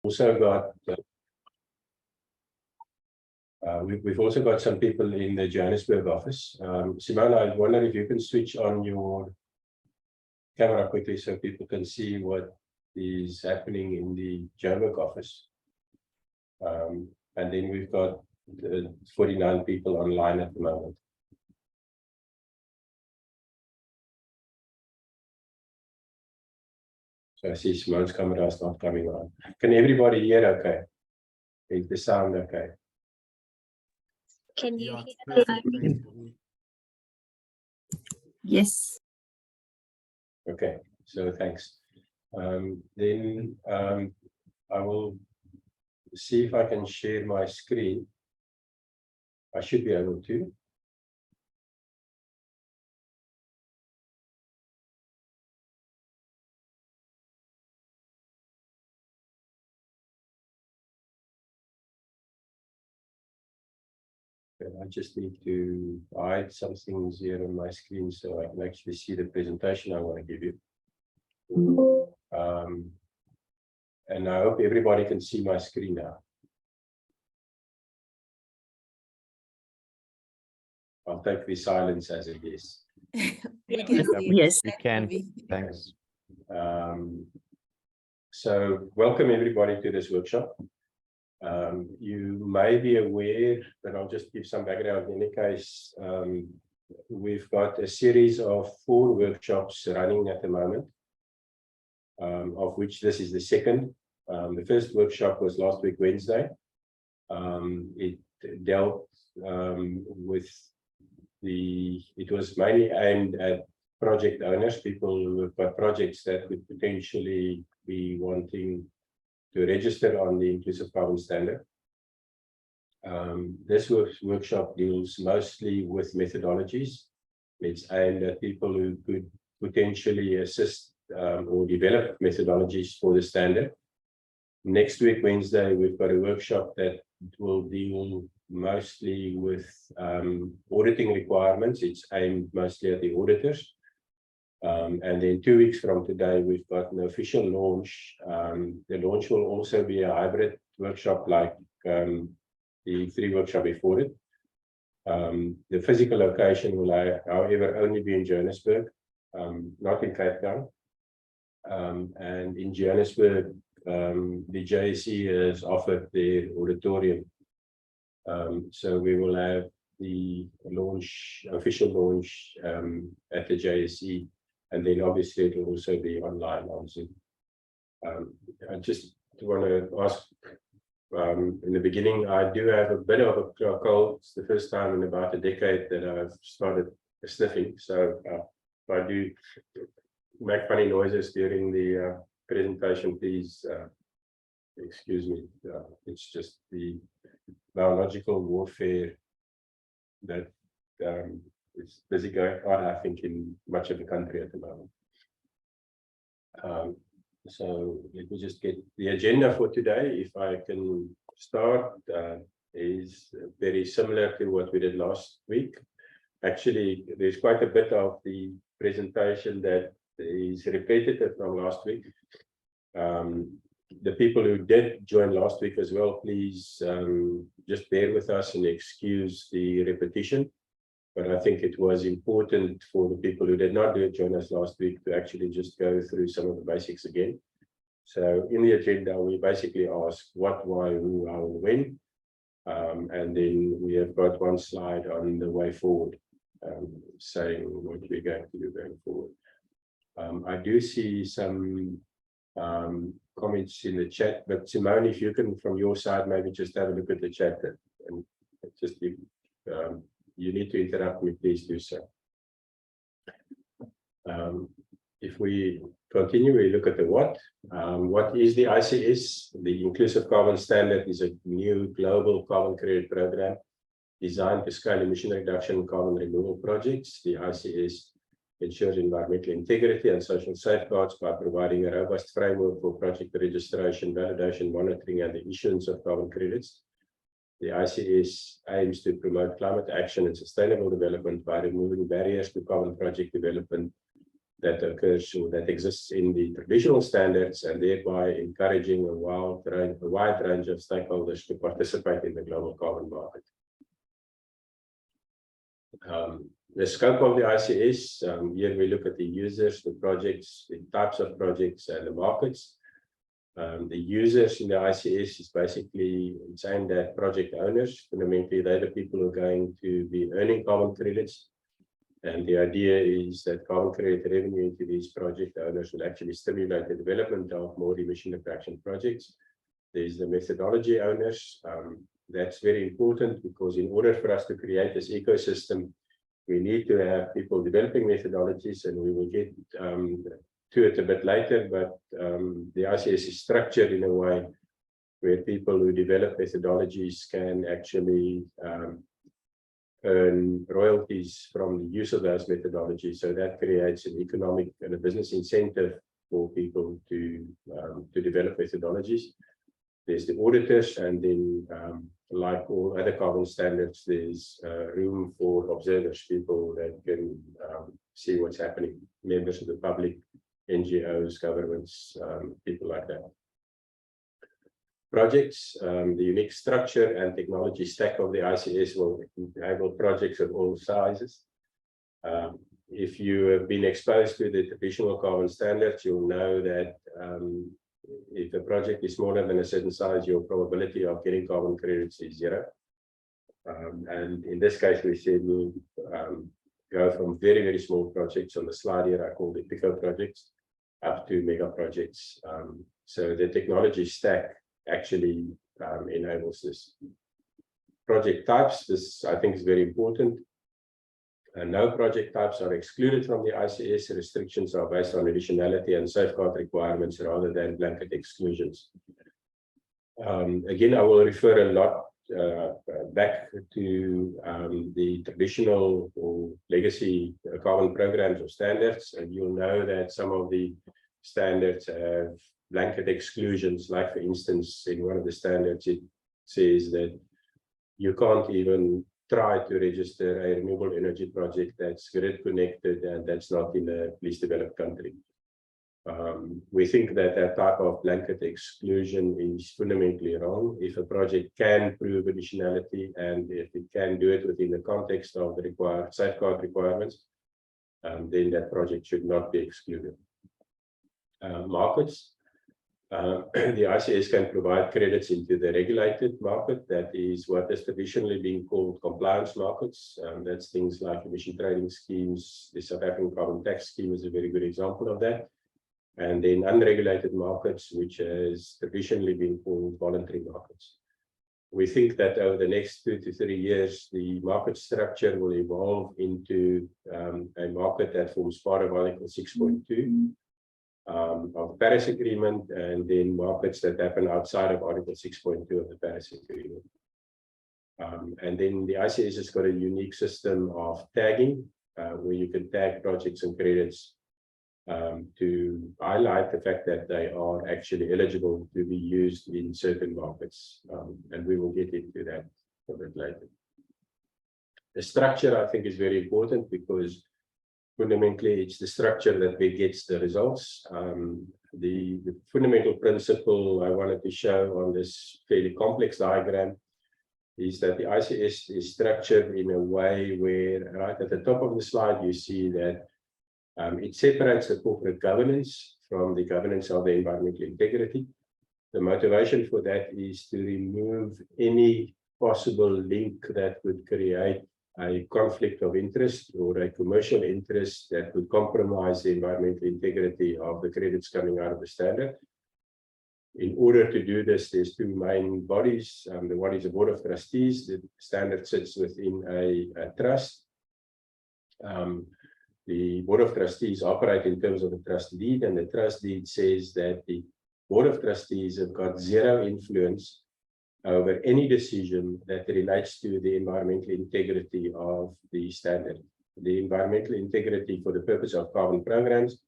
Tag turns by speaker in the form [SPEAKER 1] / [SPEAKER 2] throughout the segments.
[SPEAKER 1] also got we've also got some people in the Johannesburg office. Simona, I wonder if you can switch on your camera quickly so people can see what is happening in the Joburg office. And then we've got 49 people online at the moment. So I see Simone's camera is not coming on. Can everybody hear okay? Is the sound okay?
[SPEAKER 2] Can you
[SPEAKER 3] Yeah,
[SPEAKER 2] hear?
[SPEAKER 3] Yes.
[SPEAKER 1] Okay, so thanks. Then I will see if I can share my screen. I should be able to. I just need to hide some things here on my screen so I can actually see the presentation I want to give you. And I hope everybody can see my screen now. I'll take the silence as it is.
[SPEAKER 3] We can see it.
[SPEAKER 4] Yes,
[SPEAKER 5] We can. Thanks.
[SPEAKER 1] So welcome everybody to this workshop. You may be aware, but I'll just give some background. In any case, we've got a series of 4 workshops running at the moment, of which this is the second. The first workshop was last week, Wednesday. It dealt with it was mainly aimed at project owners, people who have got projects that would potentially be wanting to register on the inclusive carbon standard. This workshop deals mostly with methodologies. It's aimed at people who could potentially assist or develop methodologies for the standard. Next week, Wednesday, we've got a workshop that will deal mostly with auditing requirements. It's aimed mostly at the auditors. And then 2 weeks from today, we've got an official launch. The launch will also be a hybrid workshop like the 3 workshops before it. The physical location will, however, only be in Johannesburg, not in Cape Town. And in Johannesburg, the JSE has offered their auditorium. So we will have the official launch at the JSE, and then obviously it will also be online on Zoom. I just want to ask, in the beginning, I do have a bit of a cold. It's the first time in about a decade that I've started sniffing. So if I do make funny noises during the presentation, please excuse me. It's just the biological warfare that is busy going on, I think, in much of the country at the moment. So let me just get the agenda for today. If I can start, is very similar to what we did last week. Actually, there's quite a bit of the presentation that is repetitive from last week. The people who did join last week as well, please just bear with us and excuse the repetition. But I think it was important for the people who did not join us last week to actually just go through some of the basics again. So in the agenda, we basically ask what, why, who, how, when. And then we have got one slide on the way forward, saying what we're going to do going forward. I do see some comments in the chat, but Simone, if you can from your side maybe just have a look at the chat and just you need to interrupt me, please do so. If we continue, we look at the what. What is the ICS? The Inclusive Carbon Standard is a new global carbon credit program designed to scale emission reduction and carbon removal projects. The ICS ensures environmental integrity and social safeguards by providing a robust framework for project registration, validation, monitoring, and the issuance of carbon credits. The ICS aims to promote climate action and sustainable development by removing barriers to carbon project development that occurs or that exists in the traditional standards, and thereby encouraging a wide range of stakeholders to participate in the global carbon market. The scope of the ICS, here we look at the users, the projects, the types of projects, and the markets. The users in the ICS is basically aimed at project owners. Fundamentally, they're the people who are going to be earning carbon credits. And the idea is that carbon credit revenue into these project owners will actually stimulate the development of more emission reduction projects. There's the methodology owners. That's very important because in order for us to create this ecosystem, we need to have people developing methodologies, and we will get to it a bit later, but the ICS is structured in a way where people who develop methodologies can actually earn royalties from the use of those methodologies. So that creates an economic and a business incentive for people to develop methodologies. There's the auditors, and then like all other carbon standards, there's room for observers, people that can see what's happening, members of the public, NGOs, governments, people like that. Projects, the unique structure and technology stack of the ICS will enable projects of all sizes. If you have been exposed to the traditional carbon standards, you'll know that if a project is smaller than a certain size, your probability of getting carbon credits is 0. And in this case, we said we'll go from very, very small projects. On the slide here, I call it pico projects, up to mega projects. So the technology stack actually enables this. Project types, this I think is very important. No project types are excluded from the ICS. Restrictions are based on additionality and safeguard requirements rather than blanket exclusions. Again, I will refer a lot back to the traditional or legacy carbon programs or standards, and you'll know that some of the standards have blanket exclusions. Like, for instance, in one of the standards, it says that you can't even try to register a renewable energy project that's grid connected and that's not in a least developed country. We think that that type of blanket exclusion is fundamentally wrong. If a project can prove additionality and if it can do it within the context of the required safeguard requirements, then that project should not be excluded. Markets. The ICS can provide credits into the regulated market. That is what has traditionally been called compliance markets. That's things like emission trading schemes. The South African carbon tax scheme is a very good example of that. And then unregulated markets, which has traditionally been called voluntary markets. We think that over the next 2 to 3 years, the market structure will evolve into a market that forms part of Article 6.2 of the Paris Agreement, and then markets that happen outside of Article 6.2 of the Paris Agreement. And then the ICS has got a unique system of tagging, where you can tag projects and credits to highlight the fact that they are actually eligible to be used in certain markets. And we will get into that a bit later. The structure, I think, is very important because fundamentally it's the structure that begets the results. The fundamental principle I wanted to show on this fairly complex diagram is that the ICS is structured in a way where, right at the top of the slide, you see that it separates the corporate governance from the governance of the environmental integrity. The motivation for that is to remove any possible link that would create a conflict of interest or a commercial interest that would compromise the environmental integrity of the credits coming out of the standard. In order to do this, there's 2 main bodies. The one is a board of trustees. The standard sits within a trust. The board of trustees operate in terms of the trust deed, and the trust deed says that the board of trustees have got 0 influence over any decision that relates to the environmental integrity of the standard. The environmental integrity for the purpose of carbon programs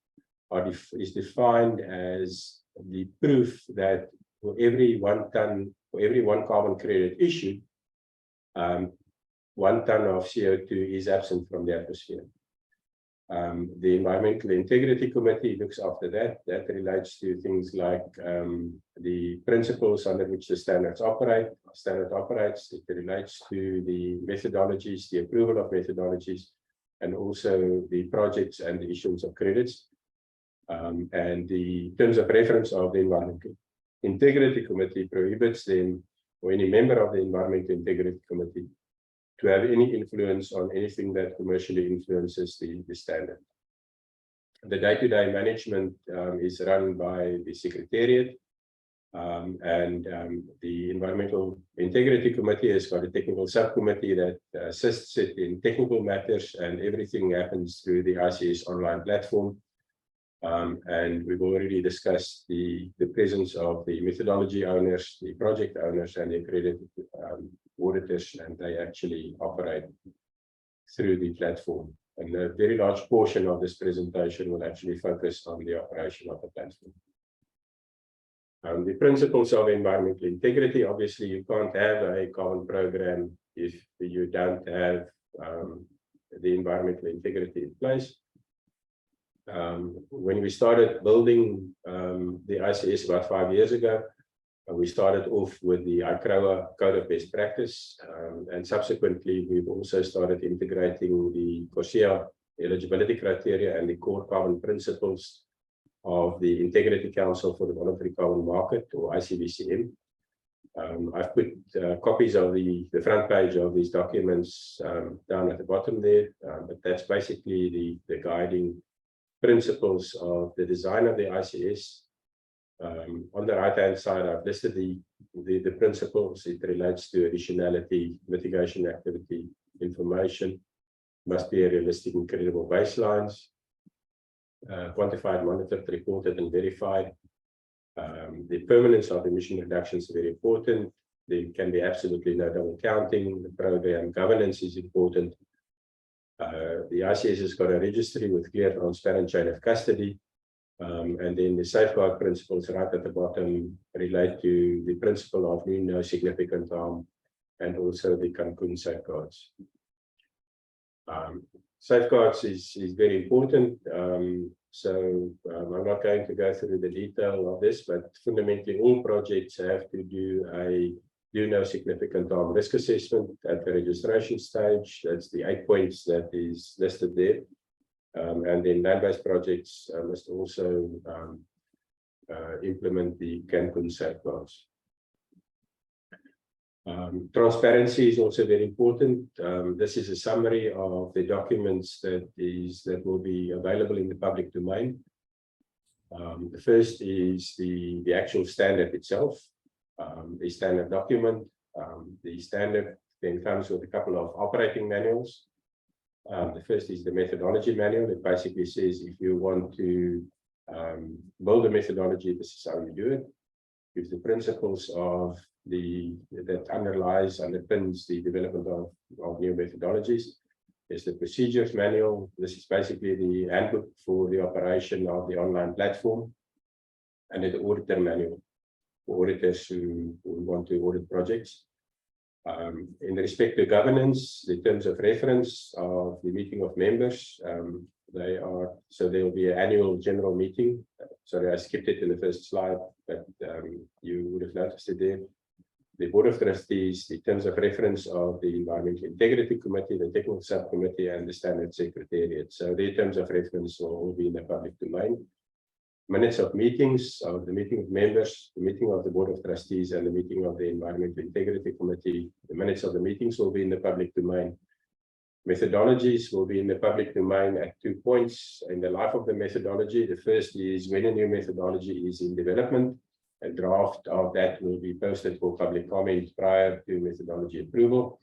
[SPEAKER 1] is defined as the proof that for every 1 carbon credit issued, 1 ton of CO2 is absent from the atmosphere. The Environmental Integrity Committee looks after that. That relates to things like the principles under which the standard operates. It relates to the methodologies, the approval of methodologies, and also the projects and the issuance of credits. And the terms of reference of the Environmental Integrity Committee prohibits them, or any member of the Environmental Integrity Committee, to have any influence on anything that commercially influences the standard. The day-to-day management is run by the Secretariat, and the Environmental Integrity Committee has got a technical subcommittee that assists it in technical matters, and everything happens through the ICS online platform. And we've already discussed the presence of the methodology owners, the project owners, and the accredited auditors, and they actually operate through the platform. And a very large portion of this presentation will actually focus on the operation of the platform. The principles of environmental integrity: obviously, you can't have a carbon program if you don't have the environmental integrity in place. When we started building the ICS about 5 years ago, we started off with the ICROA Code of Best Practice, and subsequently we've also started integrating the CORSIA eligibility criteria and the core carbon principles of the Integrity Council for the Voluntary Carbon Market, or ICVCM. I've put copies of the front page of these documents down at the bottom there, but that's basically the guiding principles of the design of the ICS. On the right-hand side, I've listed the principles. It relates to additionality, mitigation activity, information, must be a realistic and credible baselines, quantified, monitored, reported, and verified. The permanence of emission reductions is very important. There can be absolutely no double counting. The program governance is important. The ICS has got a registry with clear, transparent chain of custody. And then the safeguard principles right at the bottom relate to the principle of no significant harm, and also the Cancun safeguards. Safeguards is very important. So I'm not going to go through the detail of this, but fundamentally all projects have to do no significant harm risk assessment at the registration stage. That's the 8 points that is listed there. And then land-based projects must also implement the Cancun safeguards. Transparency is also very important. This is a summary of the documents that will be available in the public domain. The first is the actual standard itself, the standard document. The standard then comes with a couple of operating manuals. The first is the methodology manual. It basically says if you want to build a methodology, this is how you do it. Gives the principles of that underpins the development of new methodologies. There's the procedures manual. This is basically the handbook for the operation of the online platform. And then the auditor manual for auditors who want to audit projects. In respect to governance, the terms of reference of the meeting of members, there will be an annual general meeting. Sorry, I skipped it in the first slide, but you would have noticed it there. The Board of Trustees, the terms of reference of the Environmental Integrity Committee, the Technical Subcommittee, and the Standard Secretariat. So their terms of reference will all be in the public domain. Minutes of meetings, of the meeting of members, the meeting of the Board of Trustees, and the meeting of the Environmental Integrity Committee. The minutes of the meetings will be in the public domain. Methodologies will be in the public domain at 2 points in the life of the methodology. The first is when a new methodology is in development. A draft of that will be posted for public comment prior to methodology approval.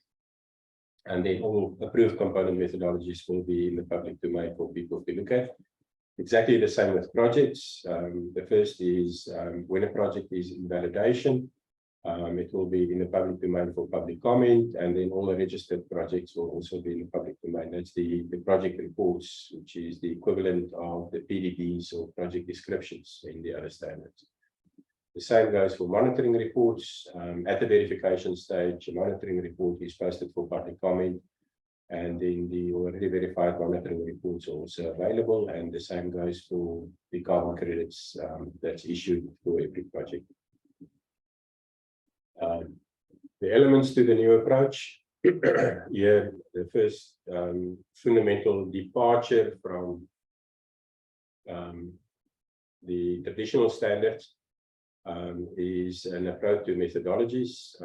[SPEAKER 1] And then all approved component methodologies will be in the public domain for people to look at. Exactly the same with projects. The first is when a project is in validation, it will be in the public domain for public comment, and then all the registered projects will also be in the public domain. That's the project reports, which is the equivalent of the PDDs or project descriptions in the other standards. The same goes for monitoring reports. At the verification stage, a monitoring report is posted for public comment. And then the already verified monitoring reports are also available, and the same goes for the carbon credits that's issued for every project. The elements to the new approach. Here, the first fundamental departure from the traditional standards is an approach to methodologies.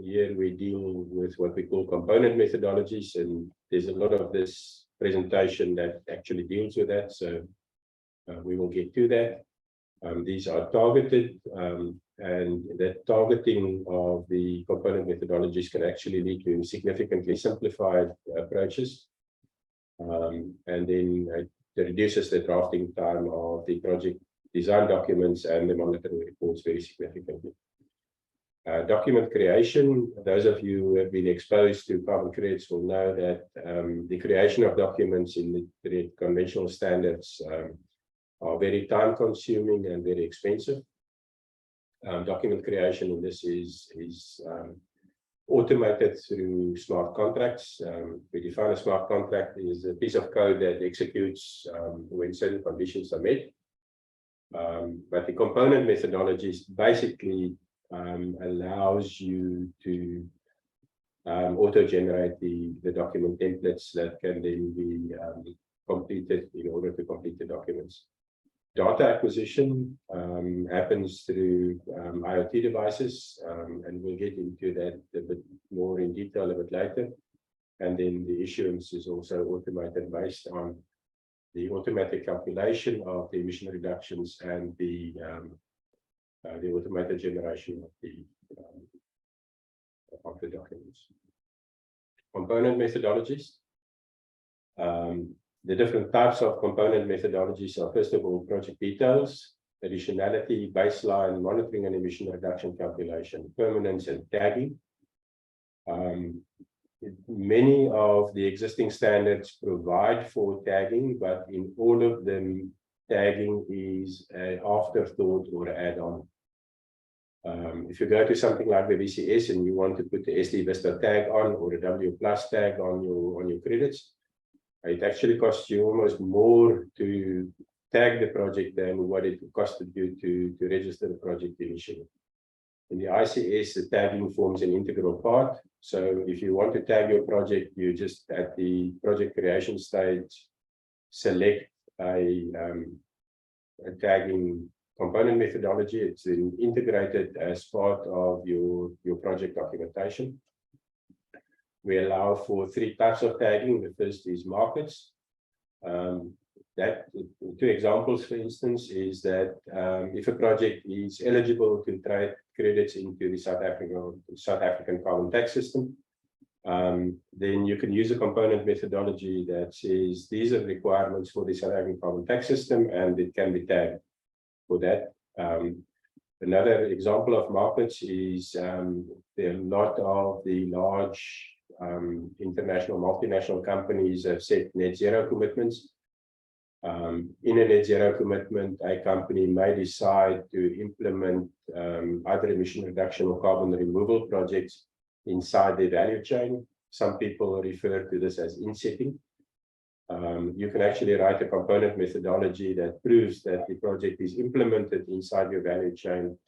[SPEAKER 1] Here we deal with what we call component methodologies, and there's a lot of this presentation that actually deals with that, so we will get to that. These are targeted, and that targeting of the component methodologies can actually lead to significantly simplified approaches, and then it reduces the drafting time of the project design documents and the monitoring reports very significantly. Document creation, those of you who have been exposed to carbon credits will know that the creation of documents in the conventional standards are very time consuming and very expensive. Document creation in this is automated through smart contracts. We define a smart contract is a piece of code that executes when certain conditions are met. But the component methodologies basically allows you to auto-generate the document templates that can then be completed in order to complete the documents. Data acquisition happens through IoT devices, and we'll get into that a bit more in detail a bit later. And then the issuance is also automated based on the automatic calculation of the emission reductions and the automated generation of the documents. Component methodologies. The different types of component methodologies are, first of all, project details, additionality, baseline, monitoring and emission reduction calculation, permanence, and tagging. Many of the existing standards provide for tagging, but in all of them, tagging is an afterthought or add-on. If you go to something like the ICS and you want to put the SD Vista tag on or a W+ tag on your credits, it actually costs you almost more to tag the project than what it costed you to register the project initially. In the ICS, the tagging forms an integral part. So if you want to tag your project, you just at the project creation stage select a tagging component methodology. It's integrated as part of your project documentation. We allow for 3 types of tagging. The first is markets. That 2 examples, for instance, is that if a project is eligible to trade credits into the South African carbon tax system, then you can use a component methodology that says these are requirements for the South African carbon tax system, and it can be tagged for that. Another example of markets is there are a lot of the large international multinational companies have set net zero commitments. In a net zero commitment, a company may decide to implement either emission reduction or carbon removal projects inside the value chain. Some people refer to this as insetting. You can actually write a component methodology that proves that the project is implemented inside your value chain,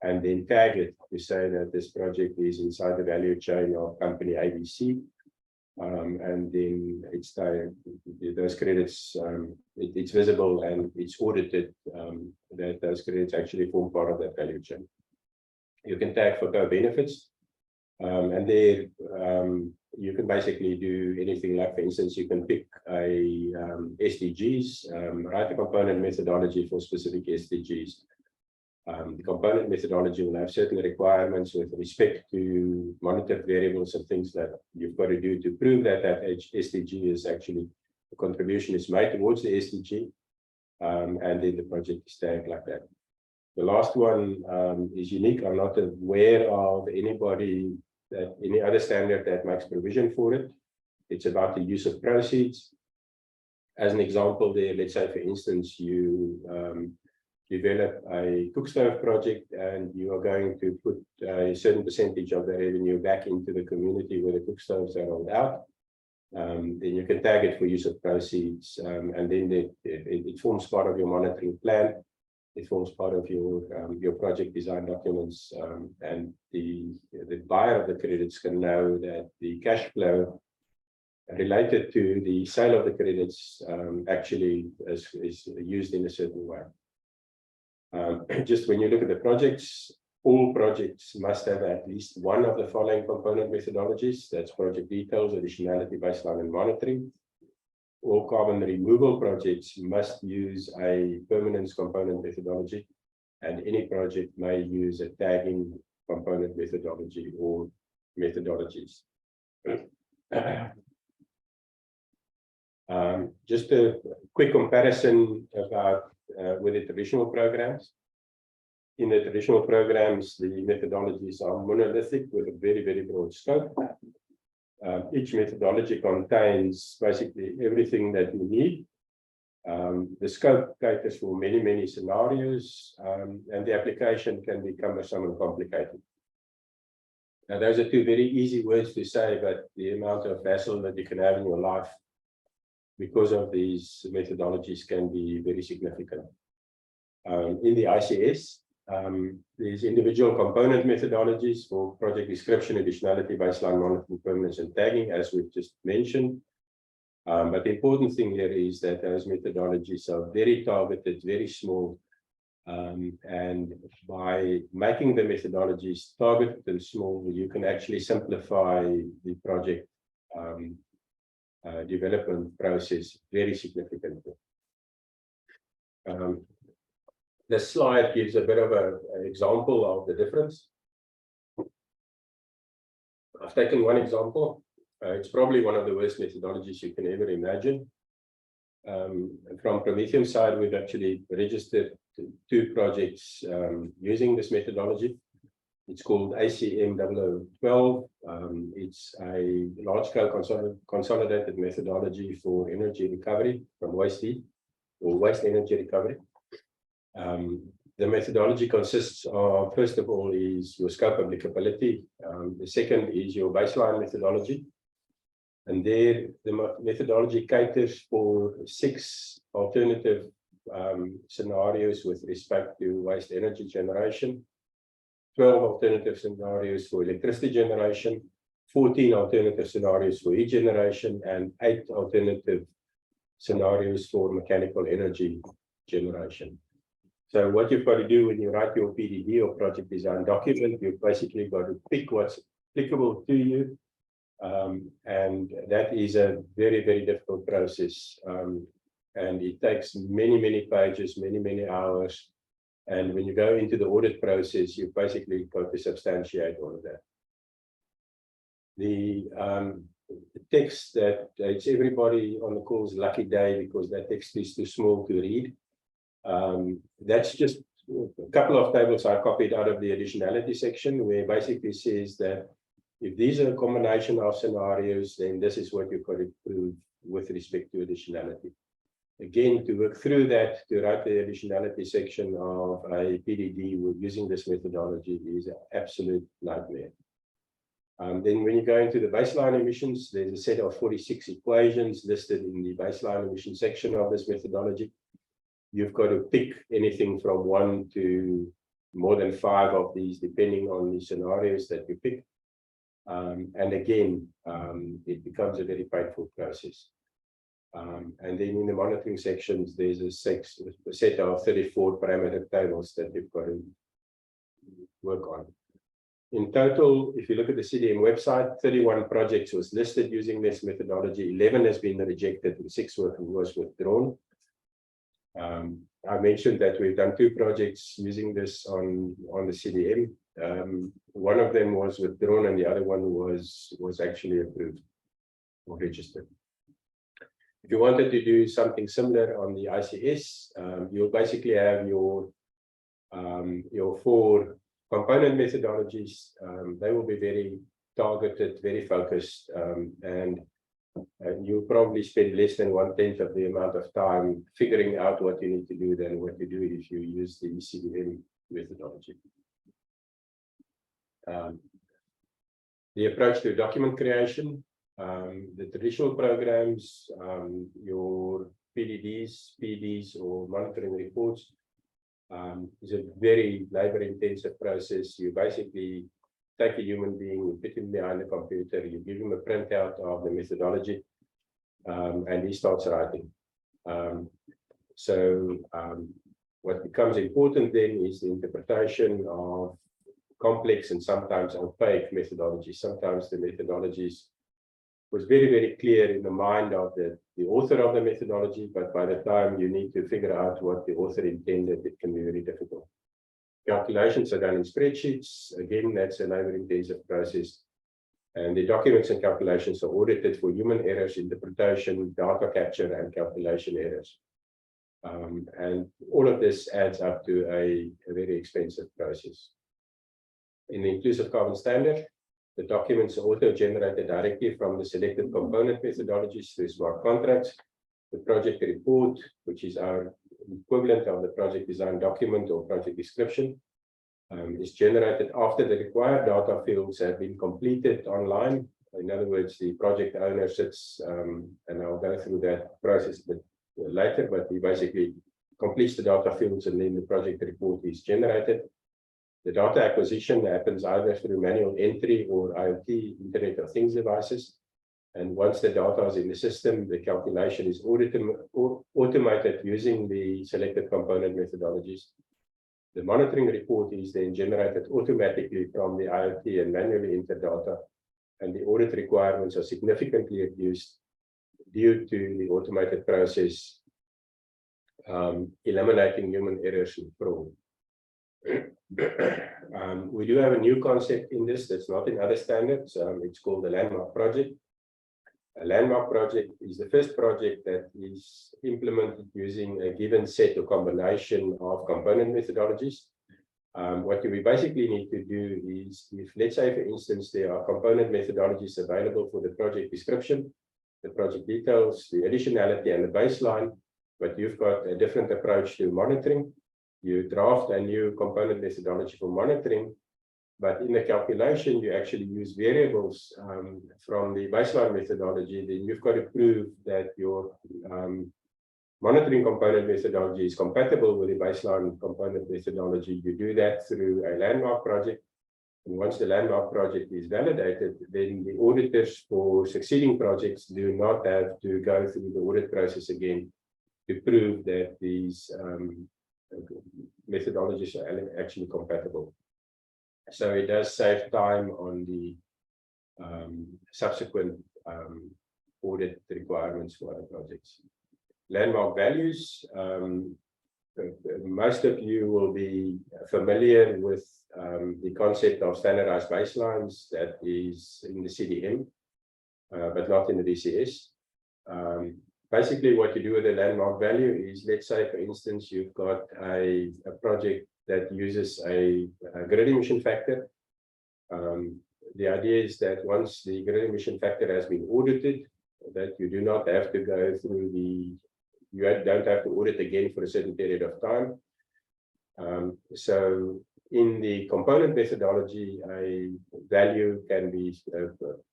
[SPEAKER 1] and then tag it to say that this project is inside the value chain of company ABC. And then it's those credits, it's visible and it's audited that those credits actually form part of that value chain. You can tag for co-benefits, and there you can basically do anything. Like, for instance, you can pick a SDGs, write a component methodology for specific SDGs. The component methodology will have certain requirements with respect to monitored variables and things that you've got to do to prove that that SDG is actually, the contribution is made towards the SDG, and then the project is tagged like that. The last one is unique. I'm not aware of any other standard that makes provision for it. It's about the use of proceeds. As an example there, let's say, for instance, you develop a cook stove project and you are going to put a certain percentage of the revenue back into the community where the cook stoves are rolled out. then you can tag it for use of proceeds, and then it forms part of your monitoring plan. It forms part of your project design documents, and the buyer of the credits can know that the cash flow related to the sale of the credits actually is used in a certain way. Just when you look at the projects, all projects must have at least one of the following component methodologies. That's project details, additionality, baseline, and monitoring. All carbon removal projects must use a permanence component methodology, and any project may use a tagging component methodology or methodologies. Just a quick comparison about with the traditional programs. In the traditional programs, the methodologies are monolithic with a very, very broad scope. Each methodology contains basically everything that you need. The scope caters for many, many scenarios, and the application can be cumbersome and complicated. Now, those are two very easy words to say, but the amount of hassle that you can have in your life because of these methodologies can be very significant. In the ICS, there's individual component methodologies for project description, additionality, baseline, monitoring, permanence, and tagging, as we've just mentioned. But the important thing here is that those methodologies are very targeted, very small, and by making the methodologies targeted and small, you can actually simplify the project development process very significantly. This slide gives a bit of an example of the difference. I've taken one example. It's probably one of the worst methodologies you can ever imagine. From Prometheum side, we've actually registered 2 projects using this methodology. It's called ACM 0012. It's a large-scale consolidated methodology for energy recovery from waste heat or waste energy recovery. The methodology consists of, first of all, is your scope applicability. The second is your baseline methodology. And there, the methodology caters for 6 alternative scenarios with respect to waste energy generation, 12 alternative scenarios for electricity generation, 14 alternative scenarios for heat generation, and 8 alternative scenarios for mechanical energy generation. So what you've got to do when you write your PDD or project design document, you've basically got to pick what's applicable to you. And that is a very, very difficult process. And it takes many, many pages, many, many hours. And when you go into the audit process, you've basically got to substantiate all of that. The text that it's everybody on the call's lucky day because that text is too small to read. That's just a couple of tables I copied out of the additionality section, where basically says that if these are a combination of scenarios, then this is what you've got to prove with respect to additionality. Again, to work through that, to write the additionality section of a PDD using this methodology is an absolute nightmare. Then when you go into the baseline emissions, there's a set of 46 equations listed in the baseline emission section of this methodology. You've got to pick anything from 1 to more than 5 of these, depending on the scenarios that you pick. And again, it becomes a very painful process. And then in the monitoring sections, there's a set of 34 parameter tables that you've got to work on. In total, if you look at the CDM website, 31 projects was listed using this methodology, 11 has been rejected, and 6 was withdrawn. I mentioned that we've done 2 projects using this on the CDM. One of them was withdrawn and the other one was actually approved or registered. If you wanted to do something similar on the ICS, you'll basically have your 4 component methodologies. They will be very targeted, very focused, and you'll probably spend less than 1/10 of the amount of time figuring out what you need to do than what you do if you use the CDM methodology. The approach to document creation. The traditional programs, your PDDs, PDs, or monitoring reports, is a very labor-intensive process. You basically take a human being, you put him behind a computer, you give him a printout of the methodology, and he starts writing. What becomes important then is the interpretation of complex and sometimes opaque methodologies. Sometimes the methodologies was very, very clear in the mind of the author of the methodology, but by the time you need to figure out what the author intended, it can be very difficult. Calculations are done in spreadsheets. Again, that's a labor-intensive process. And the documents and calculations are audited for human errors, interpretation, data capture, and calculation errors. And all of this adds up to a very expensive process. In the inclusive carbon standard, the documents are auto-generated directly from the selected component methodologies through smart contracts. The project report, which is our equivalent of the project design document or project description, is generated after the required data fields have been completed online. In other words, the project owner sits, and I'll go through that process a bit later, but he basically completes the data fields and then the project report is generated. The data acquisition happens either through manual entry or IoT, Internet of Things devices. And once the data is in the system, the calculation is automated using the selected component methodologies. The monitoring report is then generated automatically from the IoT and manually entered data, and the audit requirements are significantly reduced due to the automated process, eliminating human errors and fraud. We do have a new concept in this that's not in other standards. It's called the landmark project. A landmark project is the first project that is implemented using a given set or combination of component methodologies. What we basically need to do is, if let's say for instance there are component methodologies available for the project description, the project details, the additionality, and the baseline, but you've got a different approach to monitoring. You draft a new component methodology for monitoring, but in the calculation, you actually use variables from the baseline methodology. Then you've got to prove that your monitoring component methodology is compatible with the baseline component methodology. You do that through a landmark project. And once the landmark project is validated, then the auditors for succeeding projects do not have to go through the audit process again to prove that these methodologies are actually compatible. So it does save time on the subsequent audit requirements for other projects. Landmark values. Most of you will be familiar with the concept of standardized baselines that is in the CDM, but not in the DCS. Basically, what you do with a landmark value is, let's say, for instance, you've got a project that uses a grid emission factor. The idea is that once the grid emission factor has been audited, that you do not have to go through you don't have to audit again for a certain period of time. So in the component methodology, a value can be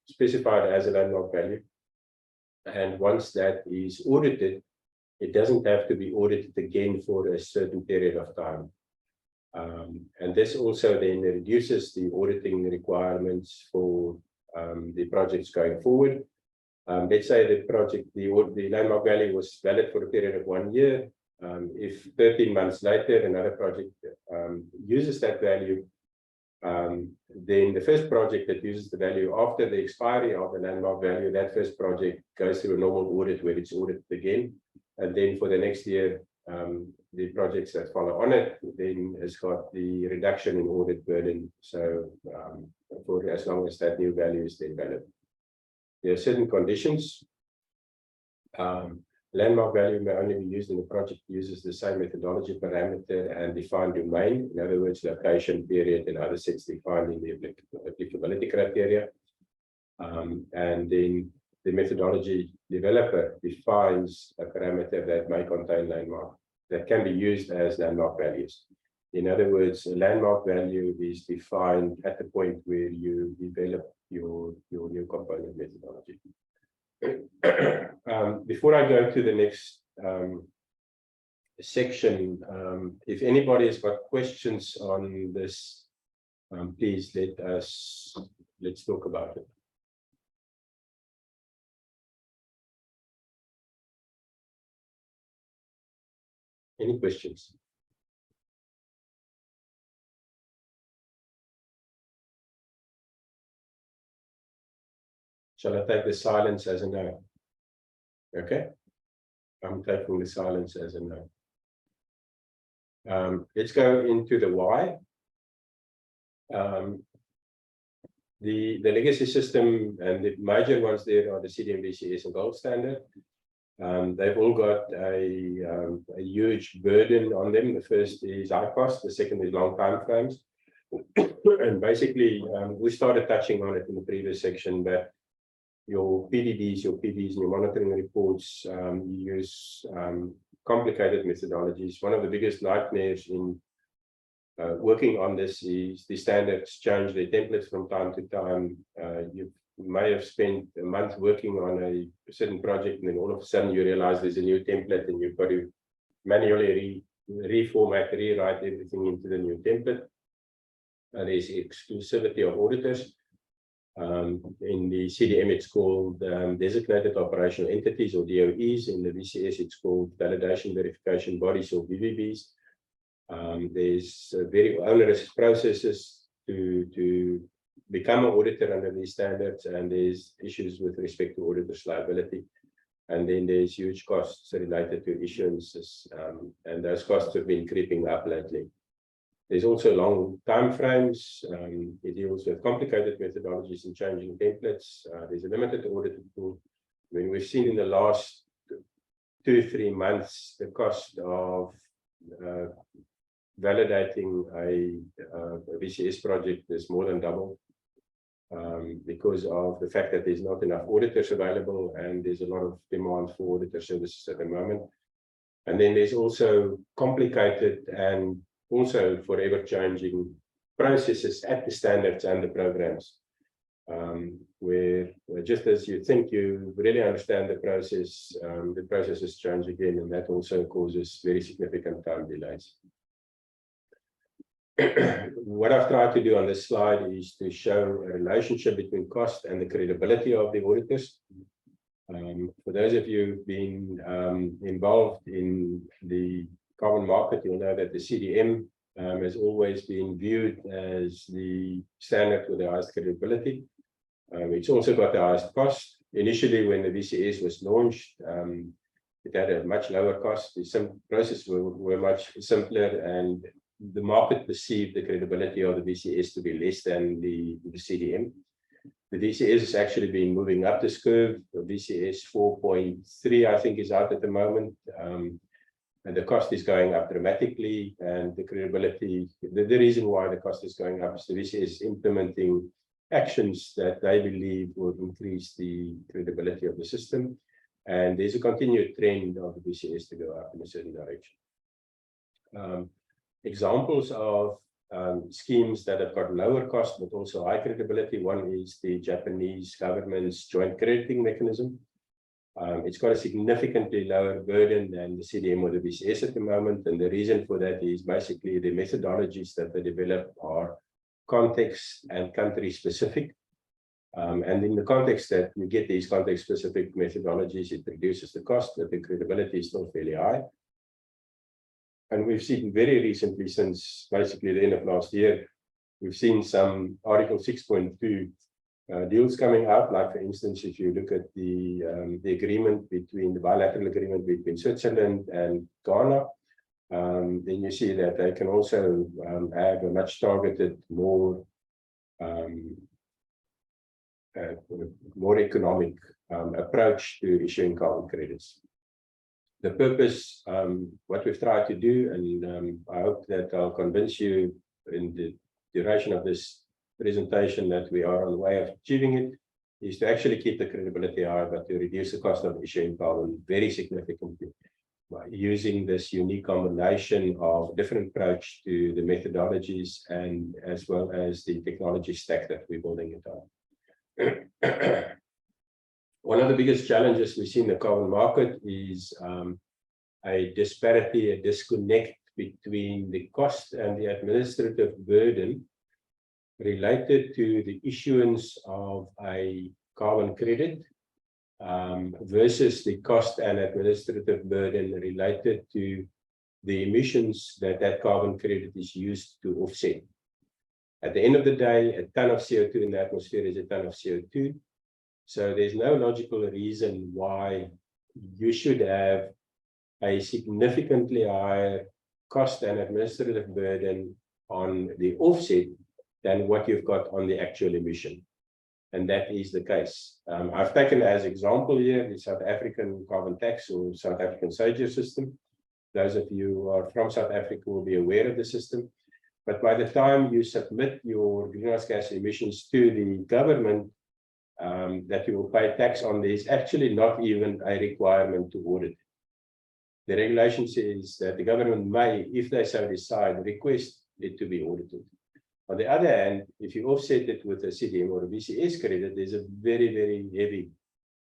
[SPEAKER 1] specified as a landmark value. And once that is audited, it doesn't have to be audited again for a certain period of time. And this also then reduces the auditing requirements for the projects going forward. Let's say the project, the landmark value was valid for a period of 1 year. If 13 months later another project uses that value, then the first project that uses the value after the expiry of the landmark value, that first project goes through a normal audit where it's audited again. And then for the next year, the projects that follow on it then has got the reduction in audit burden. So for as long as that new value is then valid. There are certain conditions. Landmark value may only be used in the project uses the same methodology parameter and defined domain. In other words, location, period, and other sets defined in the applicability criteria. And then the methodology developer defines a parameter that may contain landmark that can be used as landmark values. In other words, a landmark value is defined at the point where you develop your new component methodology. Before I go to the next section, if anybody has got questions on this, please let's talk about it. Any questions? Shall I take the silence as a no? Okay. I'm taking the silence as a no. Let's go into the why. The legacy system and the major ones there are the CDM, VCS, and gold standard. They've all got a huge burden on them. The first is high cost, the second is long time frames. And basically, we started touching on it in the previous section, but your PDDs, your PDs, and your monitoring reports, you use complicated methodologies. One of the biggest nightmares in working on this is the standards change their templates from time to time. You may have spent a month working on a certain project, and then all of a sudden you realize there's a new template, and you've got to manually reformat, rewrite everything into the new template. There's exclusivity of auditors. In the CDM, it's called designated operational entities, or DOEs. In the VCS, it's called validation verification bodies, or VVBs. There's very onerous processes to become an auditor under these standards, and there's issues with respect to auditors' liability. And then there's huge costs related to issuances, and those costs have been creeping up lately. There's also long time frames. It deals with complicated methodologies and changing templates. There's a limited audit tool. I mean, we've seen in the last 2-3 months the cost of validating a VCS project is more than double, because of the fact that there's not enough auditors available, and there's a lot of demand for auditor services at the moment. And then there's also complicated and also forever changing processes at the standards and the programs, where just as you think you really understand the processes change again, and that also causes very significant time delays. What I've tried to do on this slide is to show a relationship between cost and the credibility of the auditors. For those of you who've been involved in the carbon market, you'll know that the CDM has always been viewed as the standard with the highest credibility. It's also got the highest cost. Initially, when the VCS was launched, it had a much lower cost. The processes were much simpler, and the market perceived the credibility of the VCS to be less than the CDM. The VCS has actually been moving up this curve. The VCS 4.3, I think, is out at the moment. And the cost is going up dramatically, and the credibility, the reason why the cost is going up is the VCS is implementing actions that they believe will increase the credibility of the system. And there's a continued trend of the VCS to go up in a certain direction. Examples of schemes that have got lower cost but also high credibility. One is the Japanese government's joint crediting mechanism. It's got a significantly lower burden than the CDM or the VCS at the moment, and the reason for that is basically the methodologies that they develop are context and country specific. And in the context that we get these context specific methodologies, it reduces the cost, but the credibility is still fairly high. And we've seen very recently, since basically the end of last year, we've seen some Article 6.2 deals coming out. Like, for instance, if you look at the agreement between the bilateral agreement between Switzerland and Ghana, then you see that they can also have a much targeted, more economic approach to issuing carbon credits. The purpose, what we've tried to do, and I hope that I'll convince you in the duration of this presentation that we are on the way of achieving it, is to actually keep the credibility high, but to reduce the cost of issuing carbon very significantly by using this unique combination of different approach to the methodologies and as well as the technology stack that we're building it on. One of the biggest challenges we see in the carbon market is a disparity, a disconnect between the cost and the administrative burden related to the issuance of a carbon credit versus the cost and administrative burden related to the emissions that that carbon credit is used to offset. At the end of the day, a ton of CO2 in the atmosphere is a ton of CO2. So there's no logical reason why you should have a significantly higher cost and administrative burden on the offset than what you've got on the actual emission. And that is the case. I've taken as example here the South African carbon tax or South African SAGER system. Those of you who are from South Africa will be aware of the system. But by the time you submit your greenhouse gas emissions to the government, that you will pay tax on, there is actually not even a requirement to audit. The regulation says that the government may, if they so decide, request it to be audited. On the other hand, if you offset it with a CDM or a BCS credit, there's a very, very heavy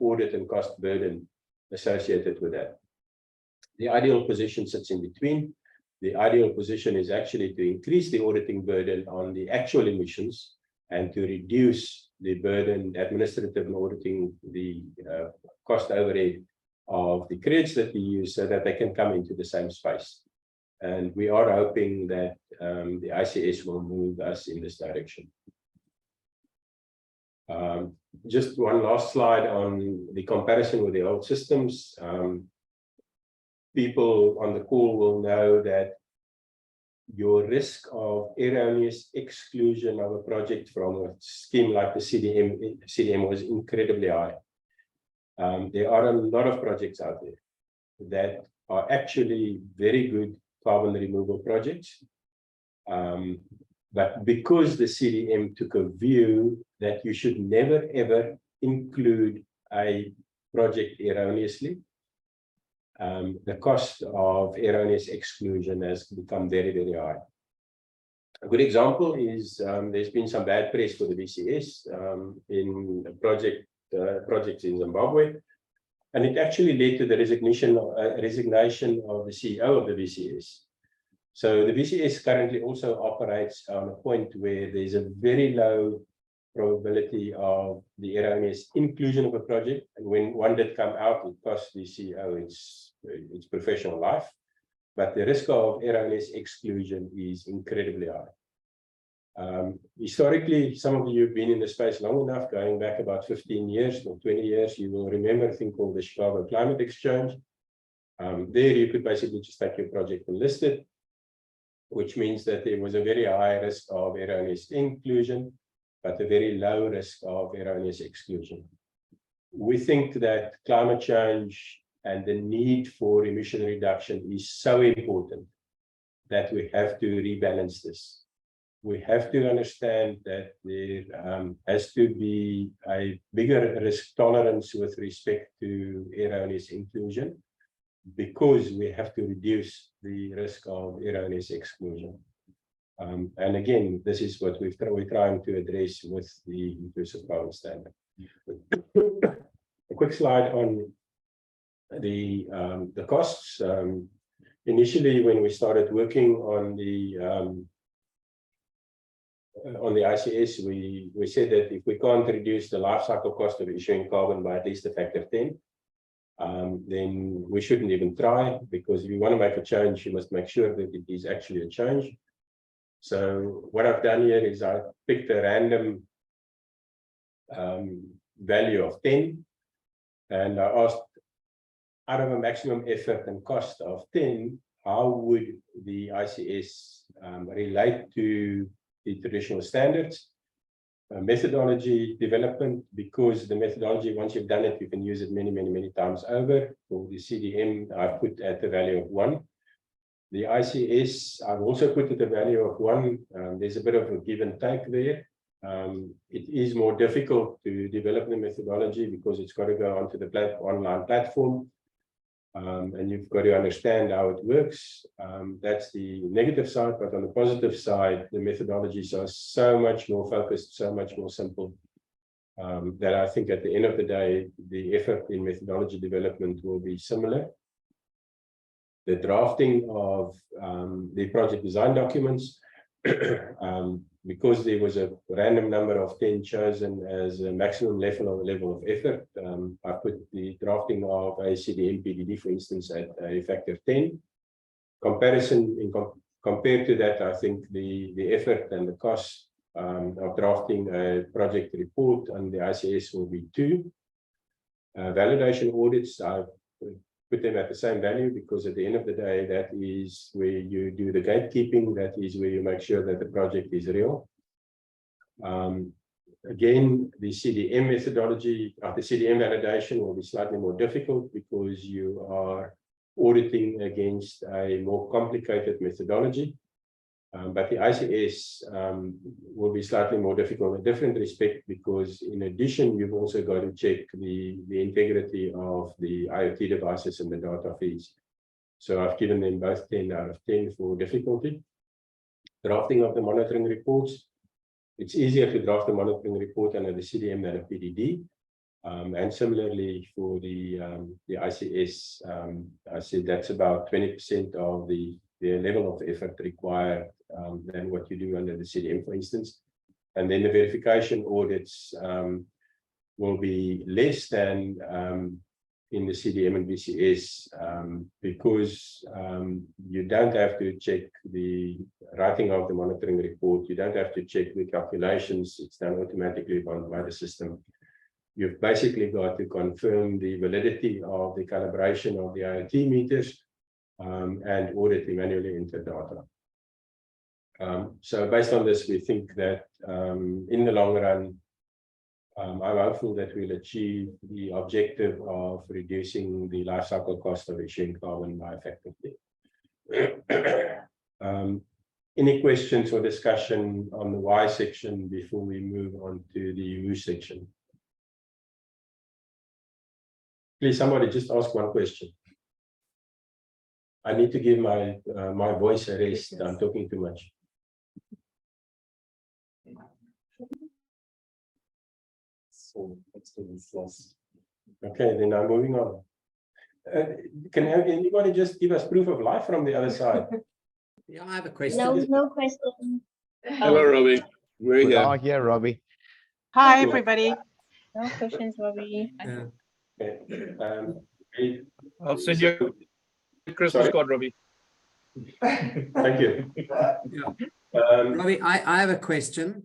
[SPEAKER 1] audit and cost burden associated with that. The ideal position sits in between. The ideal position is actually to increase the auditing burden on the actual emissions and to reduce the burden, administrative and auditing, the cost overhead of the credits that we use so that they can come into the same space. And we are hoping that the ICS will move us in this direction. Just one last slide on the comparison with the old systems. People on the call will know that your risk of erroneous exclusion of a project from a scheme like the CDM was incredibly high. There are a lot of projects out there that are actually very good carbon removal projects. But because the CDM took a view that you should never ever include a project erroneously, the cost of erroneous exclusion has become very, very high. A good example is there's been some bad press for the BCS in projects in Zimbabwe, and it actually led to the resignation of the CEO of the BCS. So the BCS currently also operates on a point where there's a very low probability of the erroneous inclusion of a project, and when one did come out, it cost the CEO its professional life. But the risk of erroneous exclusion is incredibly high. Historically, some of you have been in the space long enough, going back about 15 years or 20 years, you will remember a thing called the Chicago Climate Exchange. There you could basically just take your project and list it, which means that there was a very high risk of erroneous inclusion, but a very low risk of erroneous exclusion. We think that climate change and the need for emission reduction is so important that we have to rebalance this. We have to understand that there has to be a bigger risk tolerance with respect to erroneous inclusion, because we have to reduce the risk of erroneous exclusion. And again, this is what we're trying to address with the inclusive carbon standard. A quick slide on the costs. Initially, when we started working on the ICS, we said that if we can't reduce the life cycle cost of issuing carbon by at least a factor of 10, then we shouldn't even try, because if you want to make a change, you must make sure that it is actually a change. So what I've done here is I picked a random value of 10, and I asked, out of a maximum effort and cost of 10, how would the ICS relate to the traditional standards? Methodology development, because the methodology, once you've done it, you can use it many, many, many times over. For the CDM, I've put at the value of 1. The ICS, I've also put at the value of 1. There's a bit of a give and take there. It is more difficult to develop the methodology because it's got to go onto the online platform. And you've got to understand how it works. That's the negative side, but on the positive side, the methodologies are so much more focused, so much more simple. that I think at the end of the day, the effort in methodology development will be similar. The drafting of the project design documents, because there was a random number of 10 chosen as a maximum level of effort, I put the drafting of a CDM PDD, for instance, at a factor of 10. Compared to that, I think the effort and the cost of drafting a project report on the ICS will be 2. Validation audits, I've put them at the same value, because at the end of the day, that is where you do the gatekeeping, that is where you make sure that the project is real. Again, the CDM methodology, the CDM validation will be slightly more difficult because you are auditing against a more complicated methodology. But the ICS will be slightly more difficult in a different respect, because in addition, you've also got to check the integrity of the IoT devices and the data feeds. So I've given them both 10 out of 10 for difficulty. Drafting of the monitoring reports. It's easier to draft a monitoring report under the CDM than a PDD. And similarly for the ICS, I said that's about 20% of the level of effort required than what you do under the CDM, for instance. And then the verification audits will be less than in the CDM and VCS, because you don't have to check the writing of the monitoring report. You don't have to check the calculations. It's done automatically by the system. You've basically got to confirm the validity of the calibration of the IoT meters and audit the manually entered data. So based on this, we think that in the long run, I'm hopeful that we'll achieve the objective of reducing the life cycle cost of issuing carbon by a factor of 10. Any questions or discussion on the why section before we move on to the who section? Please, somebody just ask one question. I need to give my voice a rest. I'm talking too much. So let's do this last. Okay, then I'm moving on. Can anybody just give us proof of life from the other side?
[SPEAKER 4] Yeah, I have a question.
[SPEAKER 2] No question.
[SPEAKER 5] Hello, Robbie. We're here.
[SPEAKER 6] Oh, yeah, Robbie.
[SPEAKER 7] Hi, everybody.
[SPEAKER 2] No questions, Robbie.
[SPEAKER 1] Okay.
[SPEAKER 5] I'll send you a Christmas card, Robbie.
[SPEAKER 1] Thank you.
[SPEAKER 4] Yeah. Robbie, I have a question.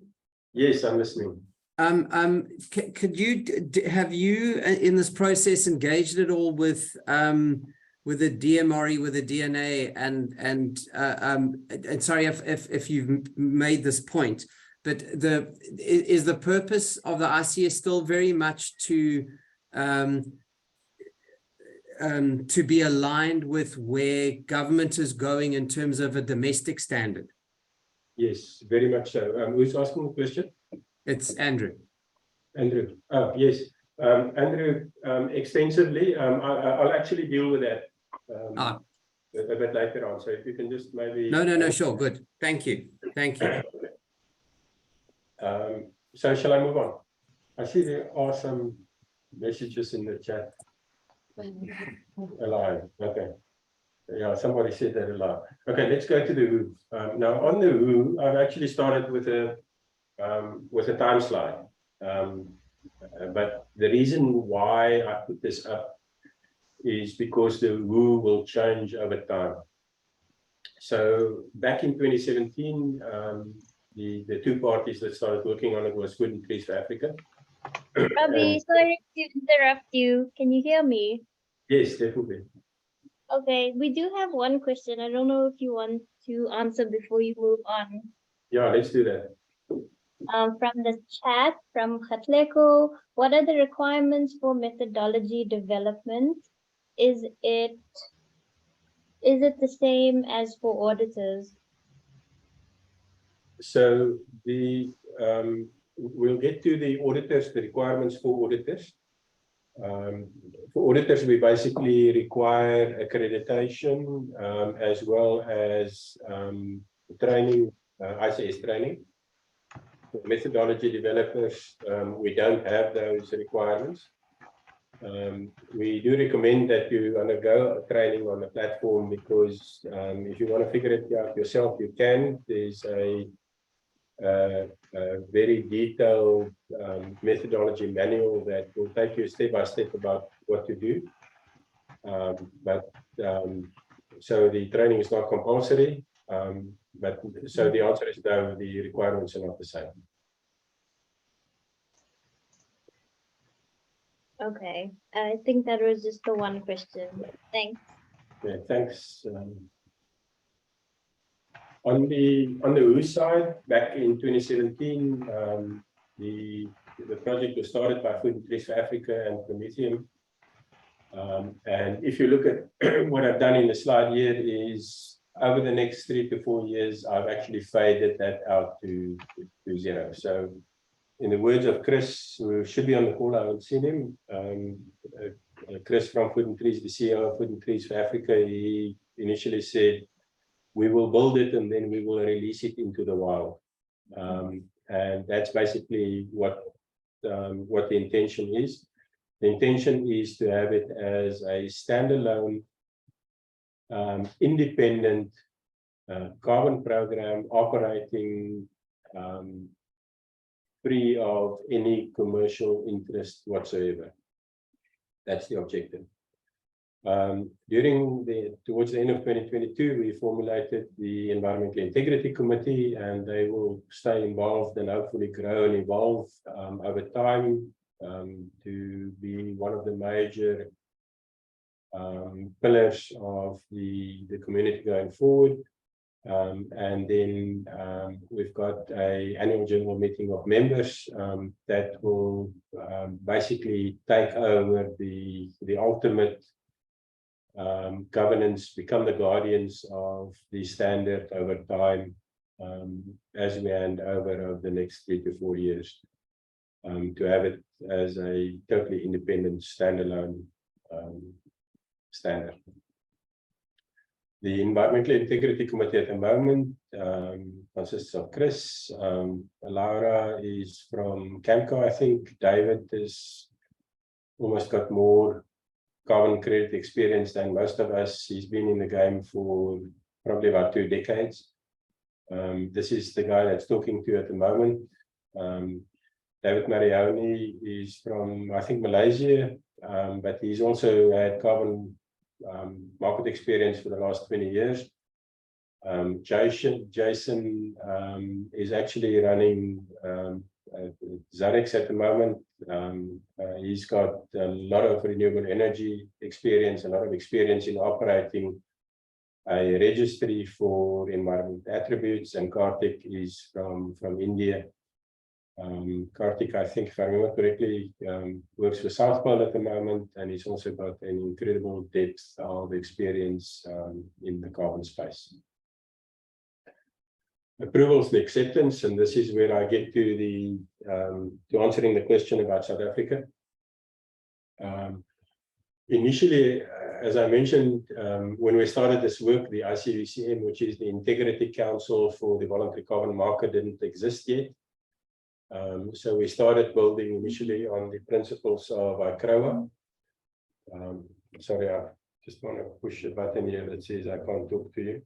[SPEAKER 1] Yes, I'm listening.
[SPEAKER 4] Could you have you in this process engaged at all with the DMRE, with the DNA, and sorry if you've made this point, but is the purpose of the ICS still very much to be aligned with where government is going in terms of a domestic standard?
[SPEAKER 1] Yes, very much so. Who's asking the question?
[SPEAKER 4] It's Andrew.
[SPEAKER 1] Andrew. Oh, yes. Andrew, extensively. I'll actually deal with that a bit later on. So if you can just maybe...
[SPEAKER 4] No, sure. Good. Thank you.
[SPEAKER 1] So shall I move on? I see there are some messages in the chat. Alive. Okay. Yeah, somebody said that alive. Okay, let's go to the who. Now on the who, I've actually started with a time slide. But the reason why I put this up is because the who will change over time. So back in 2017, the two parties that started working on it was Food and Trees for Africa.
[SPEAKER 2] Robbie, sorry to interrupt you. Can you hear me?
[SPEAKER 1] Yes, definitely.
[SPEAKER 2] Okay, we do have one question. I don't know if you want to answer before you move on.
[SPEAKER 1] Yeah, let's do that.
[SPEAKER 2] From the chat, from Khatleko, what are the requirements for methodology development? Is it the same as for auditors?
[SPEAKER 1] So we'll get to the auditors, the requirements for auditors. For auditors, we basically require accreditation as well as training, ICS training. methodology developers, we don't have those requirements. We do recommend that you undergo training on the platform because if you want to figure it out yourself, you can. There's a very detailed methodology manual that will take you step by step about what to do. So the training is not compulsory, but so the answer is no, the requirements are not the same.
[SPEAKER 2] Okay, I think that was just the one question. Thanks.
[SPEAKER 1] Yeah, thanks. On the WHO side, back in 2017, the project was started by Food and Trees for Africa and Prometheum. And if you look at what I've done in the slide here is over the next 3 to 4 years, I've actually faded that out to zero. So in the words of Chris, who should be on the call, I haven't seen him. Chris from Food and Trees, the CEO of Food and Trees for Africa, he initially said, we will build it and then we will release it into the wild. And that's basically what the intention is. The intention is to have it as a standalone, independent carbon program operating free of any commercial interest whatsoever. That's the objective. Towards the end of 2022, we formulated the Environmental Integrity Committee, and they will stay involved and hopefully grow and evolve over time to be one of the major pillars of the community going forward. And then we've got an annual general meeting of members that will basically take over the ultimate governance, become the guardians of the standard over time as we hand over the next 3 to 4 years to have it as a totally independent standalone standard. The Environmental Integrity Committee at the moment consists of Chris, Laura is from CAMCO, I think. David has almost got more carbon credit experience than most of us. He's been in the game for probably about 2 decades. This is the guy that's talking to you at the moment. David Marioni is from, I think, Malaysia, but he's also had carbon market experience for the last 20 years. Jason is actually running Zarex at the moment. He's got a lot of renewable energy experience, a lot of experience in operating a registry for environment attributes, and Karthik is from India. Karthik, I think, if I remember correctly, works for South Pole at the moment, and he's also got an incredible depth of experience in the carbon space. Approvals and acceptance, and this is where I get to answering the question about South Africa. Initially, as I mentioned, when we started this work, the ICVCM, which is the Integrity Council for the Voluntary Carbon Market, didn't exist yet. So we started building initially on the principles of ICROA. Sorry, I just want to push a button here that says I can't talk to you.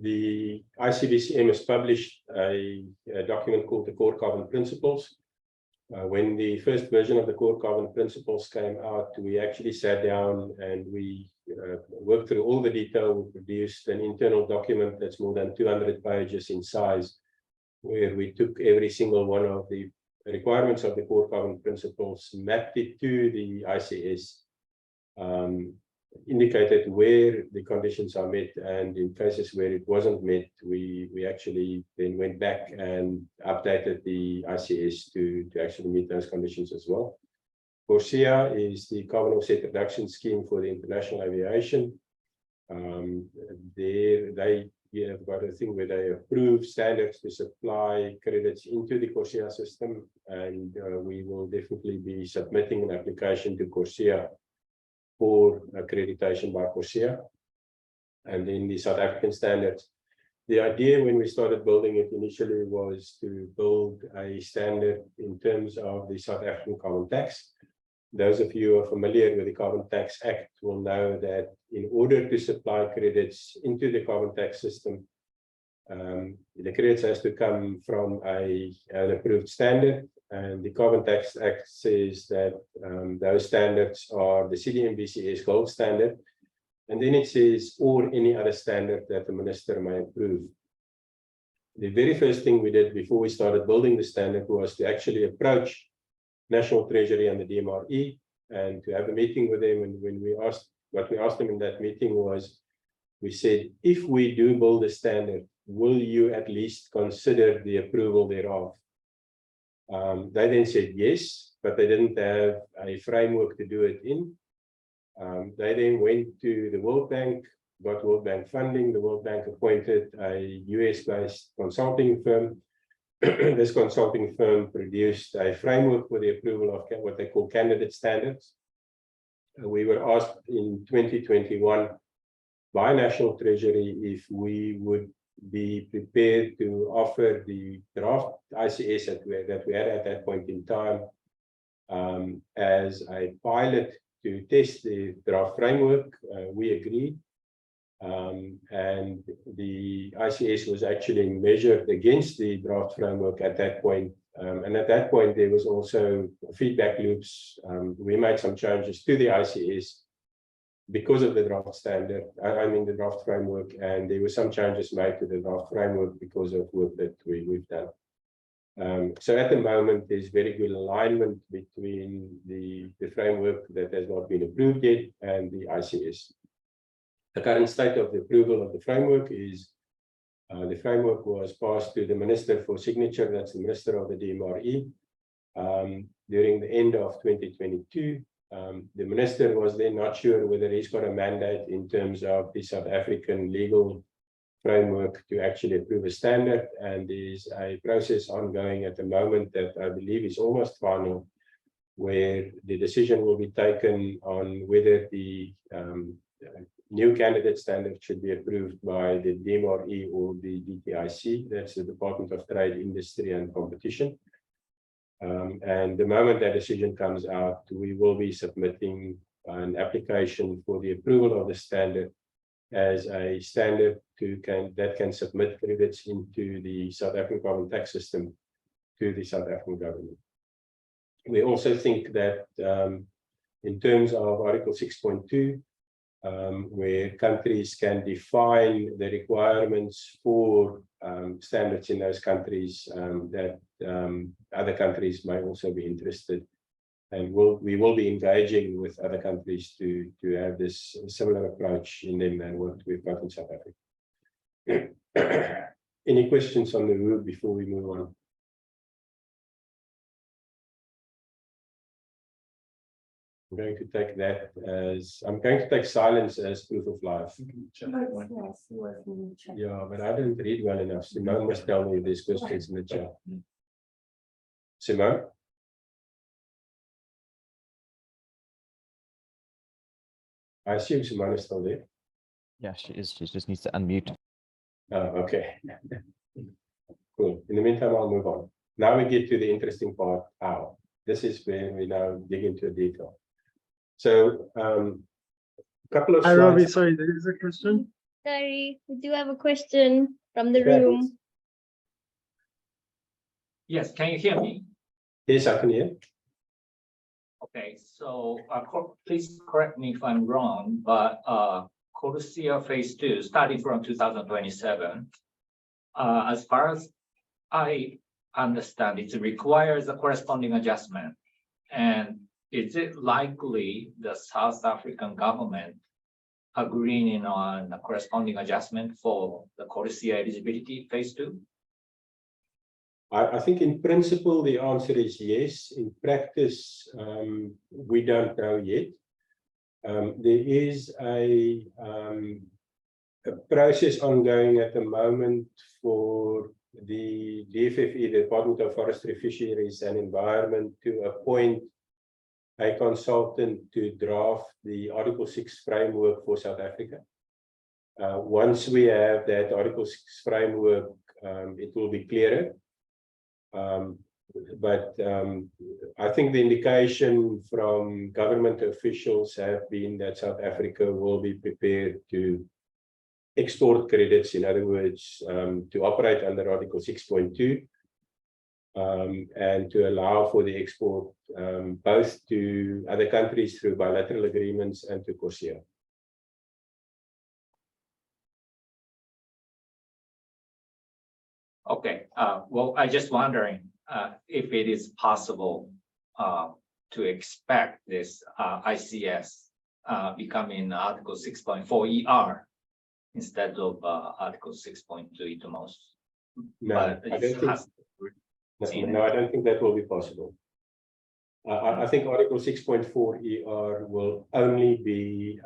[SPEAKER 1] The ICVCM has published a document called the Core Carbon Principles. When the first version of the Core Carbon Principles came out, we actually sat down and we worked through all the detail. We produced an internal document that's more than 200 pages in size, where we took every single one of the requirements of the Core Carbon Principles, mapped it to the ICS, indicated where the conditions are met, and in cases where it wasn't met, we actually then went back and updated the ICS to actually meet those conditions as well. CORSIA is the carbon offset reduction scheme for the international aviation. They have got a thing where they approve standards to supply credits into the CORSIA system, and we will definitely be submitting an application to CORSIA for accreditation by CORSIA. and then the South African standards. The idea when we started building it initially was to build a standard in terms of the South African carbon tax. Those of you who are familiar with the Carbon Tax Act will know that in order to supply credits into the carbon tax system, the credits has to come from an approved standard, and the Carbon Tax Act says that those standards are the CDM-BCS gold standard, and then it says or any other standard that the minister may approve. The very first thing we did before we started building the standard was to actually approach National Treasury and the DMRE and to have a meeting with them. And when we asked, what we asked them in that meeting was, we said, if we do build a standard, will you at least consider the approval thereof? They then said yes, but they didn't have a framework to do it in. They then went to the World Bank, got World Bank funding. The World Bank appointed a US-based consulting firm. This consulting firm produced a framework for the approval of what they call candidate standards. We were asked in 2021 by National Treasury if we would be prepared to offer the draft ICS that we had at that point in time as a pilot to test the draft framework. We agreed. And the ICS was actually measured against the draft framework at that point. And at that point, there was also feedback loops. We made some changes to the ICS because of the draft standard, I mean the draft framework, and there were some changes made to the draft framework because of work that we've done. So at the moment, there's very good alignment between the framework that has not been approved yet and the ICS. The current state of the approval of the framework is the framework was passed to the minister for signature, that's the minister of the DMRE, during the end of 2022. The minister was then not sure whether he's got a mandate in terms of the South African legal framework to actually approve a standard, and there's a process ongoing at the moment that I believe is almost final, where the decision will be taken on whether the new candidate standard should be approved by the DMRE or the DTIC, that's the Department of Trade, Industry and Competition. And the moment that decision comes out, we will be submitting an application for the approval of the standard as a standard that can submit credits into the South African carbon tax system to the South African government. We also think that in terms of Article 6.2, where countries can define the requirements for standards in those countries, that other countries may also be interested, and we will be engaging with other countries to have this similar approach in them and what we've got in South Africa. Any questions on the route before we move on? I'm going to take that as, I'm going to take silence as proof of life. Yeah, but I didn't read well enough. Simone must tell me if there's questions in the chat. Simone? I assume Simone is still there.
[SPEAKER 6] Yeah, she is. She just needs to unmute.
[SPEAKER 1] Oh, okay. Cool. In the meantime, I'll move on. Now we get to the interesting part, how. This is where we now dig into detail. So, a couple of
[SPEAKER 8] Hi, Robbie.
[SPEAKER 1] slides.
[SPEAKER 8] Sorry, there is a question.
[SPEAKER 2] Sorry, we do have a question from the
[SPEAKER 1] Okay.
[SPEAKER 2] room.
[SPEAKER 9] Yes, can you hear me?
[SPEAKER 1] Yes, I can hear.
[SPEAKER 9] Okay, so please correct me if I'm wrong, but Corsia Phase 2 starting from 2027, as far as I understand, it requires a corresponding adjustment. And is it likely the South African government agreeing on a corresponding adjustment for the Corsia eligibility Phase 2?
[SPEAKER 1] I think in principle, the answer is yes. In practice, we don't know yet. There is a process ongoing at the moment for the DFFE, the Department of Forestry, Fisheries and Environment, to appoint a consultant to draft the Article 6 framework for South Africa. Once we have that Article 6 framework, it will be clearer. But I think the indication from government officials have been that South Africa will be prepared to export credits, in other words, to operate under Article 6.2, and to allow for the export both to other countries through bilateral agreements and to CORSIA.
[SPEAKER 9] Okay, well, I just wondering if it is possible to expect this ICS becoming Article 6.4 ER instead of Article 6.2 at most.
[SPEAKER 1] No,
[SPEAKER 9] But
[SPEAKER 1] I
[SPEAKER 9] it
[SPEAKER 1] don't think,
[SPEAKER 9] has-
[SPEAKER 1] no, I don't think that will be possible. I think Article 6.4 ER will only be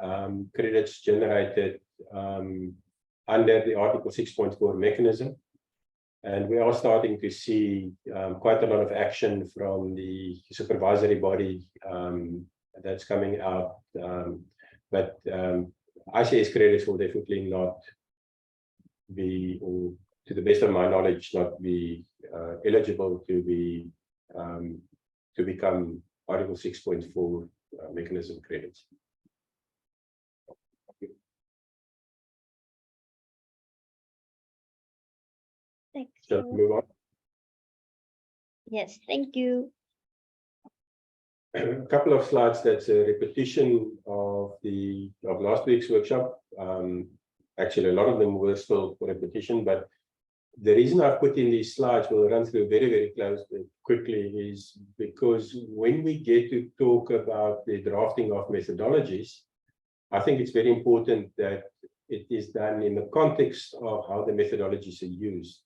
[SPEAKER 1] credits generated under the Article 6.4 mechanism. And we are starting to see quite a lot of action from the supervisory body that's coming out. But ICS credits will definitely not be, or to the best of my knowledge, not be eligible to become Article 6.4 mechanism credits.
[SPEAKER 2] Thank
[SPEAKER 1] Shall we
[SPEAKER 2] you.
[SPEAKER 1] move on?
[SPEAKER 2] Yes, thank you.
[SPEAKER 1] A couple of slides that's a repetition of last week's workshop. Actually, a lot of them were still repetition, but the reason I've put in these slides, we'll run through very quickly, is because when we get to talk about the drafting of methodologies, I think it's very important that it is done in the context of how the methodologies are used.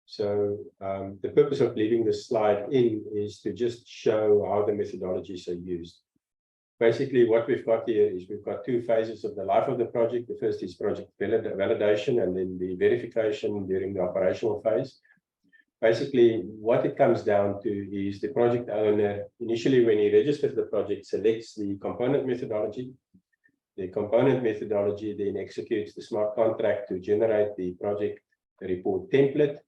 [SPEAKER 1] So the purpose of leaving this slide in is to just show how the methodologies are used. Basically, what we've got here is we've got two phases of the life of the project. The first is project validation, and then the verification during the operational phase. Basically, what it comes down to is the project owner, initially when he registers the project, selects the component methodology. The component methodology then executes the smart contract to generate the project report template.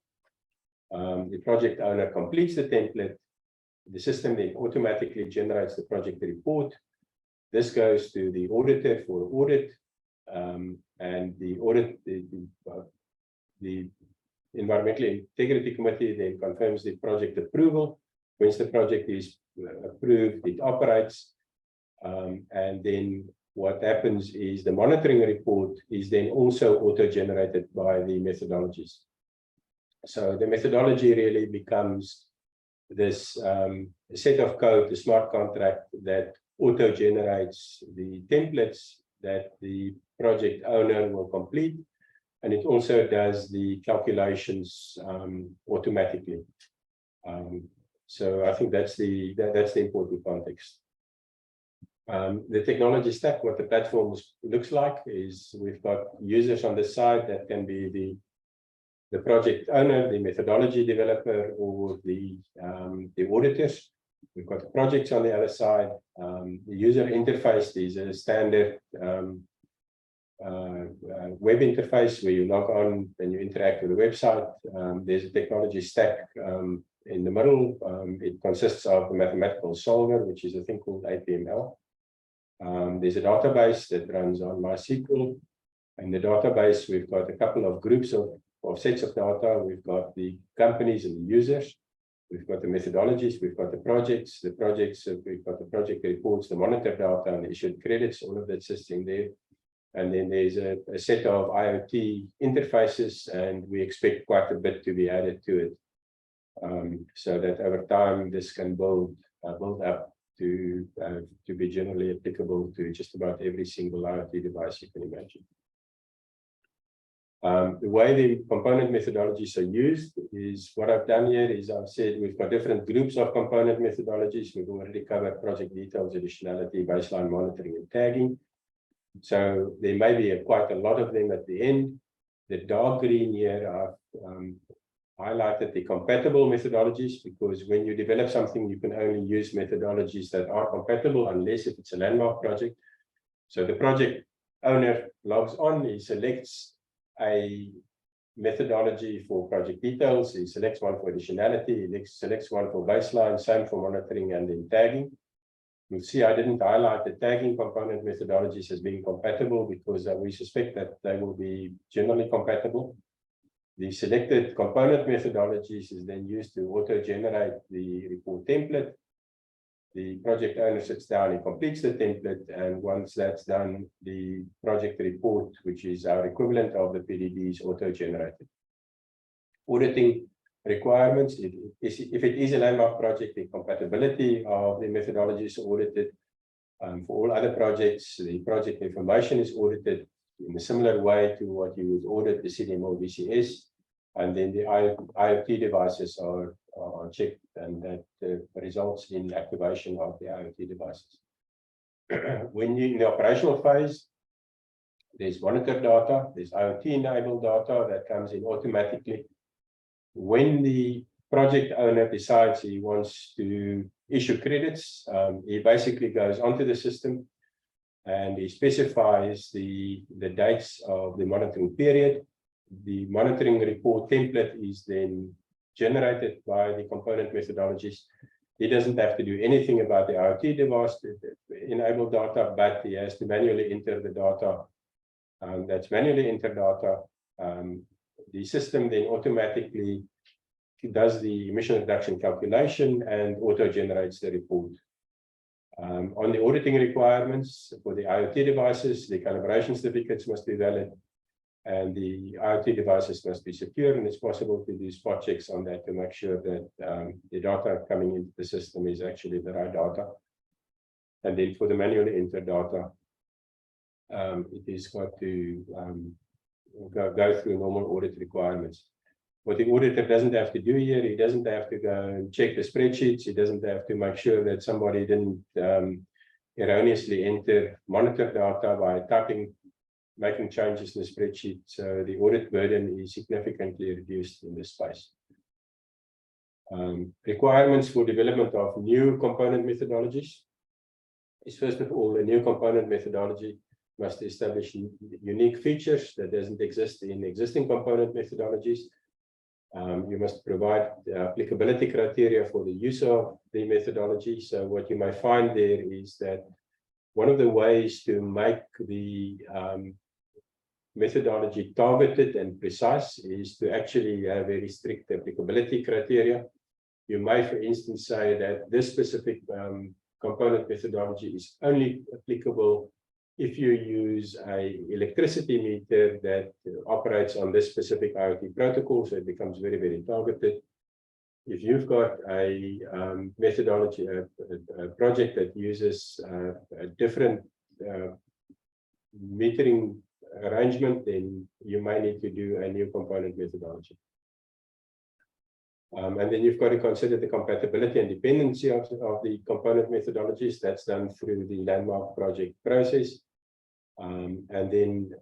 [SPEAKER 1] The project owner completes the template. The system then automatically generates the project report. This goes to the auditor for audit, and the audit, the Environmental Integrity Committee then confirms the project approval. Once the project is approved, it operates, and then what happens is the monitoring report is then also auto-generated by the methodologies. So the methodology really becomes this set of code, the smart contract that auto-generates the templates that the project owner will complete, and it also does the calculations automatically. So I think that's the important context. The technology stack, what the platform looks like is we've got users on the side that can be the project owner, the methodology developer, or the auditors. We've got the projects on the other side. The user interface is a standard web interface where you log on and you interact with the website. There's a technology stack in the middle. It consists of a mathematical solver, which is a thing called APML. There's a database that runs on MySQL. In the database, we've got a couple of groups of sets of data. We've got the companies and the users. We've got the methodologies. We've got the projects. We've got the project reports, the monitor data, and the issued credits. All of that sits in there. And then there's a set of IoT interfaces, and we expect quite a bit to be added to it, so that over time this can build up to be generally applicable to just about every single IoT device you can imagine. The way the component methodologies are used is what I've done here is I've said we've got different groups of component methodologies. We've already covered project details, additionality, baseline monitoring, and tagging. So there may be quite a lot of them at the end. The dark green here, I've highlighted the compatible methodologies, because when you develop something, you can only use methodologies that are compatible unless if it's a landmark project. So the project owner logs on, he selects a methodology for project details, he selects one for additionality, he selects one for baseline, same for monitoring and then tagging. You'll see I didn't highlight the tagging component methodologies as being compatible because we suspect that they will be generally compatible. The selected component methodologies is then used to auto-generate the report template. The project owner sits down and completes the template, and once that's done, the project report, which is our equivalent of the PDD, is auto-generated. Auditing requirements, if it is a landmark project, the compatibility of the methodology is audited. For all other projects, the project information is audited in a similar way to what you would audit the CDMO VCS, and then the IoT devices are checked, and that results in activation of the IoT devices. When you're in the operational phase, there's monitor data, there's IoT-enabled data that comes in automatically. When the project owner decides he wants to issue credits, he basically goes onto the system and he specifies the dates of the monitoring period. The monitoring report template is then generated by the component methodologies. He doesn't have to do anything about the IoT device enabled data, but he has to manually enter the data. That's manually entered data. The system then automatically does the emission reduction calculation and auto-generates the report. On the auditing requirements for the IoT devices, the calibration certificates must be valid, and the IoT devices must be secure, and it's possible to do spot checks on that to make sure that the data coming into the system is actually the right data. And then for the manually entered data, it is got to go through normal audit requirements. What the auditor doesn't have to do here, he doesn't have to go and check the spreadsheets, he doesn't have to make sure that somebody didn't erroneously enter monitor data by making changes in the spreadsheet. So the audit burden is significantly reduced in this space. Requirements for development of new component methodologies is, first of all, a new component methodology must establish unique features that doesn't exist in existing component methodologies. You must provide applicability criteria for the use of the methodology. So what you may find there is that one of the ways to make the methodology targeted and precise is to actually have very strict applicability criteria. You may, for instance, say that this specific component methodology is only applicable if you use an electricity meter that operates on this specific IoT protocol, so it becomes very, very targeted. If you've got a methodology, a project that uses a different metering arrangement, then you may need to do a new component methodology. And then you've got to consider the compatibility and dependency of the component methodologies. That's done through the landmark project process. And then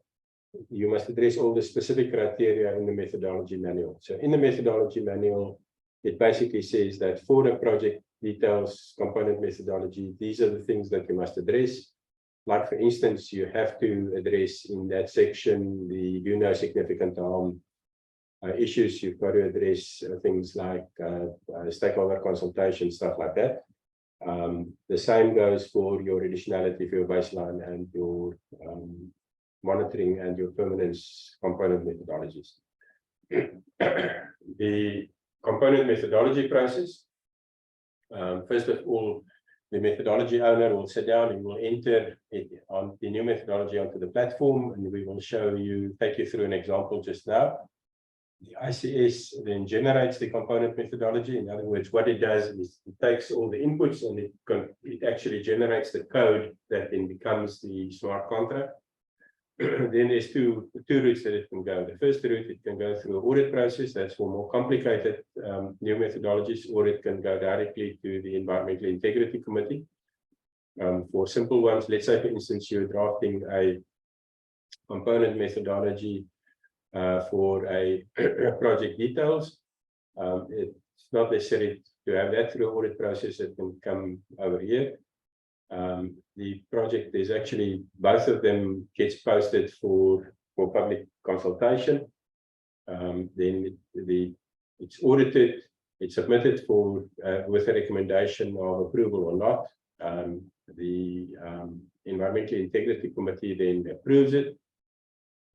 [SPEAKER 1] you must address all the specific criteria in the methodology manual. So in the methodology manual, it basically says that for the project details component methodology, these are the things that you must address. Like, for instance, you have to address in that section the do no significant harm issues. You've got to address things like stakeholder consultation, stuff like that. The same goes for your additionality, for your baseline, and your monitoring and your permanence component methodologies. The component methodology process. First of all, the methodology owner will sit down and will enter it on the new methodology onto the platform, and we will take you through an example just now. The ICS then generates the component methodology. In other words, what it does is it takes all the inputs and it actually generates the code that then becomes the smart contract. Then there's two routes that it can go. The first route, it can go through an audit process. That's for more complicated new methodologies, or it can go directly to the Environmental Integrity Committee. For simple ones, let's say, for instance, you're drafting a component methodology for a project details. It's not necessary to have that through an audit process. It can come over here. The project is actually, both of them gets posted for public consultation. Then it's audited, it's submitted for with a recommendation of approval or not. The Environmental Integrity Committee then approves it.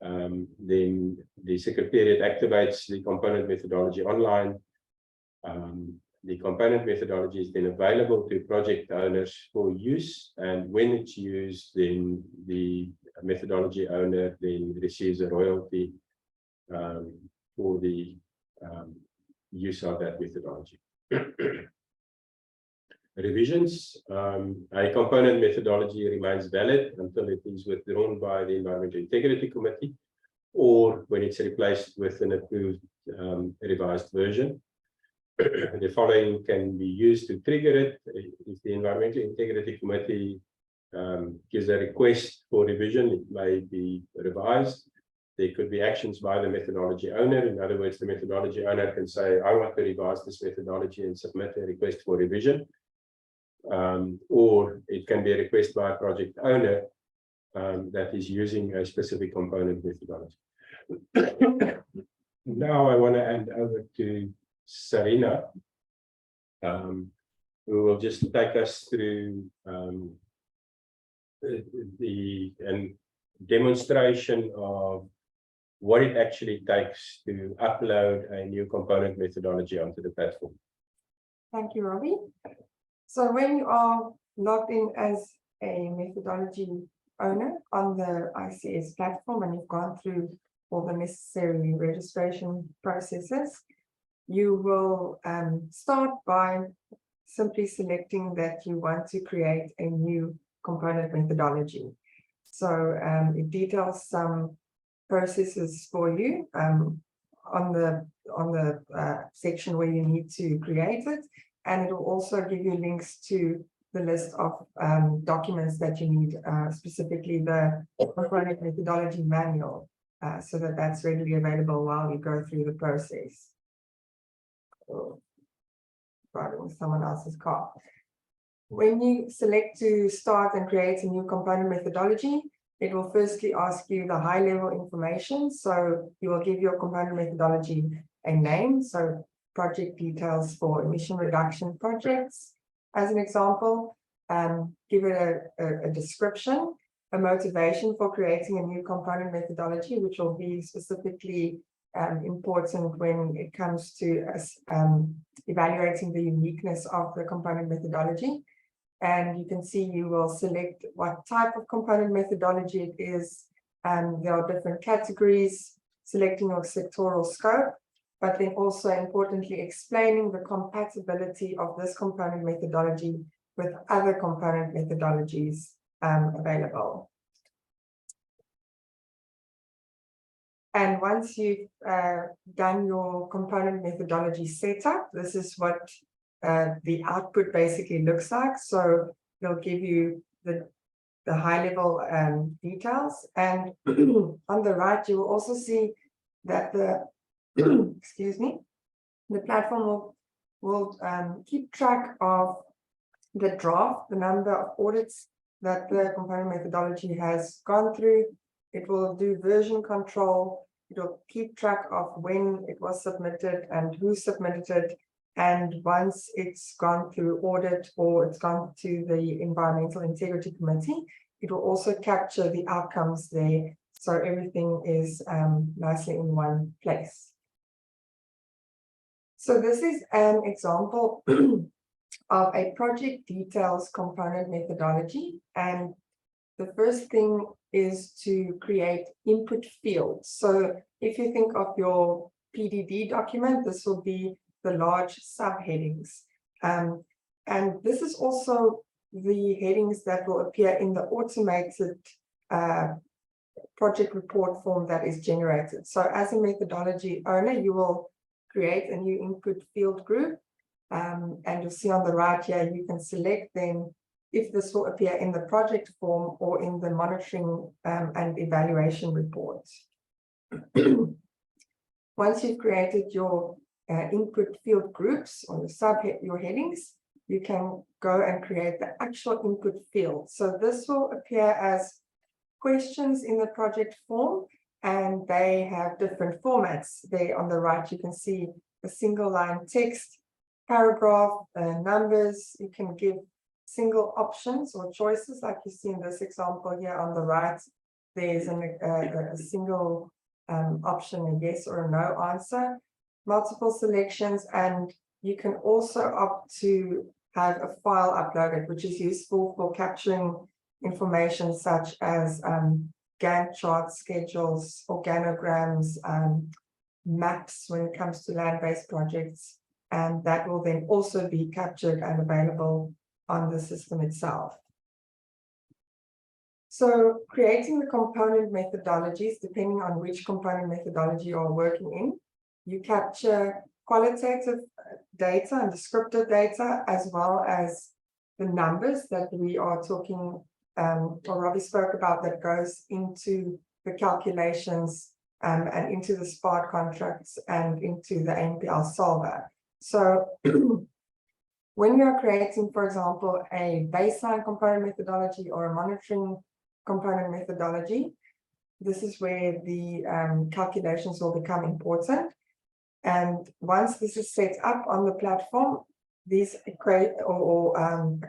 [SPEAKER 1] Then the Secretariat activates the component methodology online. The component methodology is then available to project owners for use, and when it's used, then the methodology owner then receives a royalty for the use of that methodology. Revisions. A component methodology remains valid until it is withdrawn by the Environmental Integrity Committee, or when it's replaced with an approved revised version. The following can be used to trigger it. If the Environmental Integrity Committee gives a request for revision, it may be revised. There could be actions by the methodology owner. In other words, the methodology owner can say, I want to revise this methodology and submit a request for revision. Or it can be a request by a project owner that is using a specific component methodology. Now I want to hand over to Sarina, who will just take us through the demonstration of what it actually takes to upload a new component methodology onto the platform.
[SPEAKER 8] Thank you, Robbie. So when you are logged in as a methodology owner on the ICS platform and you've gone through all the necessary registration processes, you will start by simply selecting that you want to create a new component methodology. So it details some processes for you on the section where you need to create it, and it will also give you links to the list of documents that you need, specifically the component methodology manual, so that that's readily available while you go through the process. Riding with someone else's car. When you select to start and create a new component methodology, it will firstly ask you the high-level information. So you will give your component methodology a name, so project details for emission reduction projects, as an example, give it a description, a motivation for creating a new component methodology, which will be specifically important when it comes to evaluating the uniqueness of the component methodology. And you can see you will select what type of component methodology it is. There are different categories, selecting your sectoral scope, but then also importantly explaining the compatibility of this component methodology with other component methodologies available. And once you've done your component methodology setup, this is what the output basically looks like. So it'll give you the high-level details. And on the right, you will also see that the excuse me, the platform will keep track of the draft, the number of audits that the component methodology has gone through. It will do version control. It will keep track of when it was submitted and who submitted it. And once it's gone through audit or it's gone to the Environmental Integrity Committee, it will also capture the outcomes there. So everything is nicely in one place. So this is an example of a project details component methodology. And the first thing is to create input fields. So if you think of your PDD document, this will be the large subheadings. And this is also the headings that will appear in the automated project report form that is generated. So as a methodology owner, you will create a new input field group. And you'll see on the right here, you can select then if this will appear in the project form or in the monitoring and evaluation reports. Once you've created your input field groups or your headings, you can go and create the actual input field. So this will appear as questions in the project form, and they have different formats. There on the right, you can see a single line text, paragraph, numbers. You can give single options or choices, like you see in this example here on the right. There's a single option, a yes or a no answer, multiple selections, and you can also opt to have a file uploaded, which is useful for capturing information such as Gantt charts, schedules, organograms, maps when it comes to land-based projects, and that will then also be captured and available on the system itself. So creating the component methodologies, depending on which component methodology you are working in, you capture qualitative data and descriptive data, as well as the numbers that we are talking, or Robbie spoke about, that goes into the calculations and into the smart contracts and into the AMPL solver. So when you are creating, for example, a baseline component methodology or a monitoring component methodology, this is where the calculations will become important. And once this is set up on the platform, these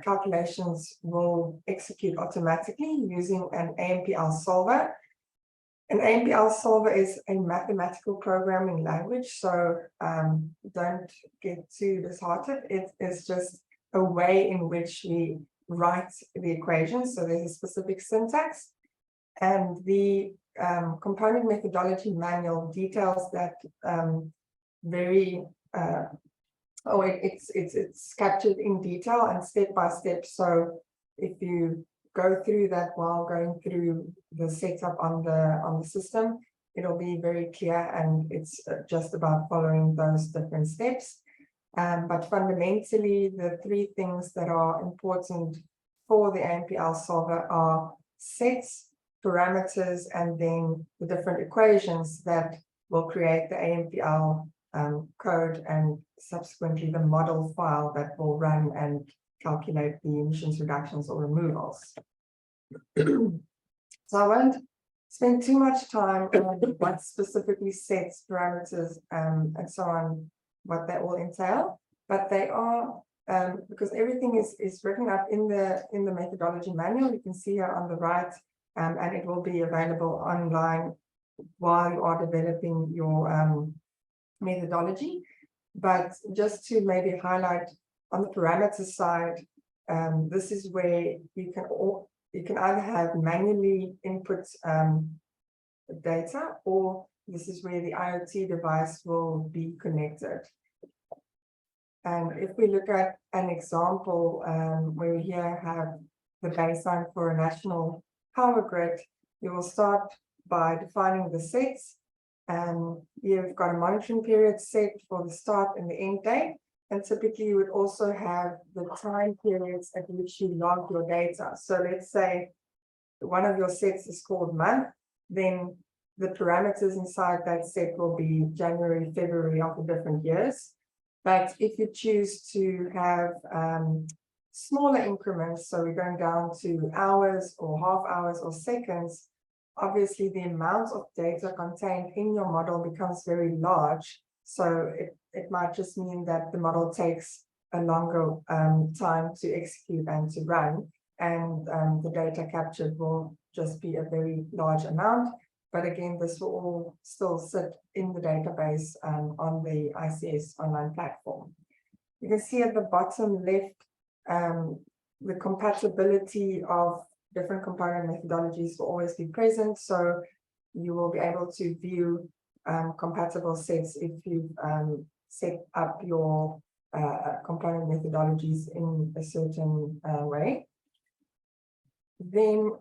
[SPEAKER 8] calculations will execute automatically using an AMPL solver. An AMPL solver is a mathematical programming language, so don't get too disheartened. It is just a way in which we write the equations. So there's a specific syntax, and the component methodology manual details that it's captured in detail and step by step. So if you go through that while going through the setup on the system, it'll be very clear, and it's just about following those different steps. But fundamentally, the three things that are important for the AMPL solver are sets, parameters, and then the different equations that will create the AMPL code, and subsequently the model file that will run and calculate the emissions reductions or removals. So I won't spend too much time on what specifically sets, parameters, and so on, what they all entail, but they are because everything is written up in the methodology manual. You can see here on the right, and it will be available online while you are developing your methodology. But just to maybe highlight on the parameter side, this is where you can either have manually input data, or this is where the IoT device will be connected. And if we look at an example where we here have the baseline for a national power grid, you will start by defining the sets. And you've got a monitoring period set for the start and the end date. And typically you would also have the time periods at which you log your data. So let's say one of your sets is called month, then the parameters inside that set will be January, February of the different years. But if you choose to have smaller increments, so we're going down to hours or half hours or seconds, obviously the amount of data contained in your model becomes very large. So it might just mean that the model takes a longer time to execute and to run, and the data captured will just be a very large amount. But again, this will all still sit in the database on the ICS online platform. You can see at the bottom left the compatibility of different component methodologies will always be present. So you will be able to view compatible sets if you set up your component methodologies in a certain way. Then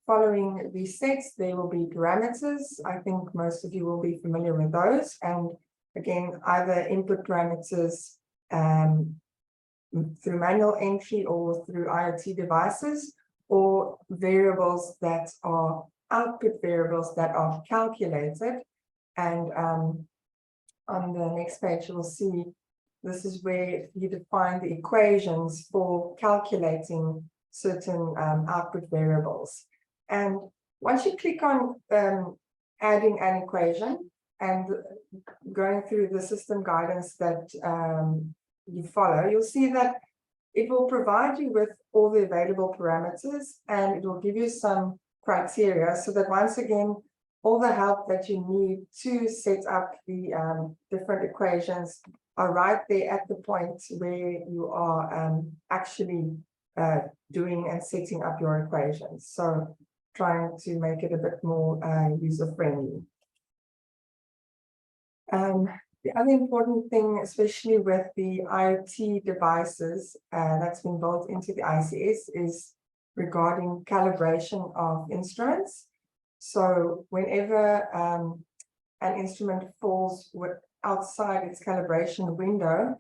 [SPEAKER 8] following these sets, there will be parameters. I think most of you will be familiar with those. And again, either input parameters through manual entry or through IoT devices, or variables that are output variables that are calculated. And on the next page, you'll see this is where you define the equations for calculating certain output variables. And once you click on adding an equation and going through the system guidance that you follow, you'll see that it will provide you with all the available parameters, and it will give you some criteria so that once again, all the help that you need to set up the different equations are right there at the point where you are actually doing and setting up your equations. So trying to make it a bit more user-friendly. The other important thing, especially with the IoT devices that's been built into the ICS, is regarding calibration of instruments. So whenever an instrument falls outside its calibration window,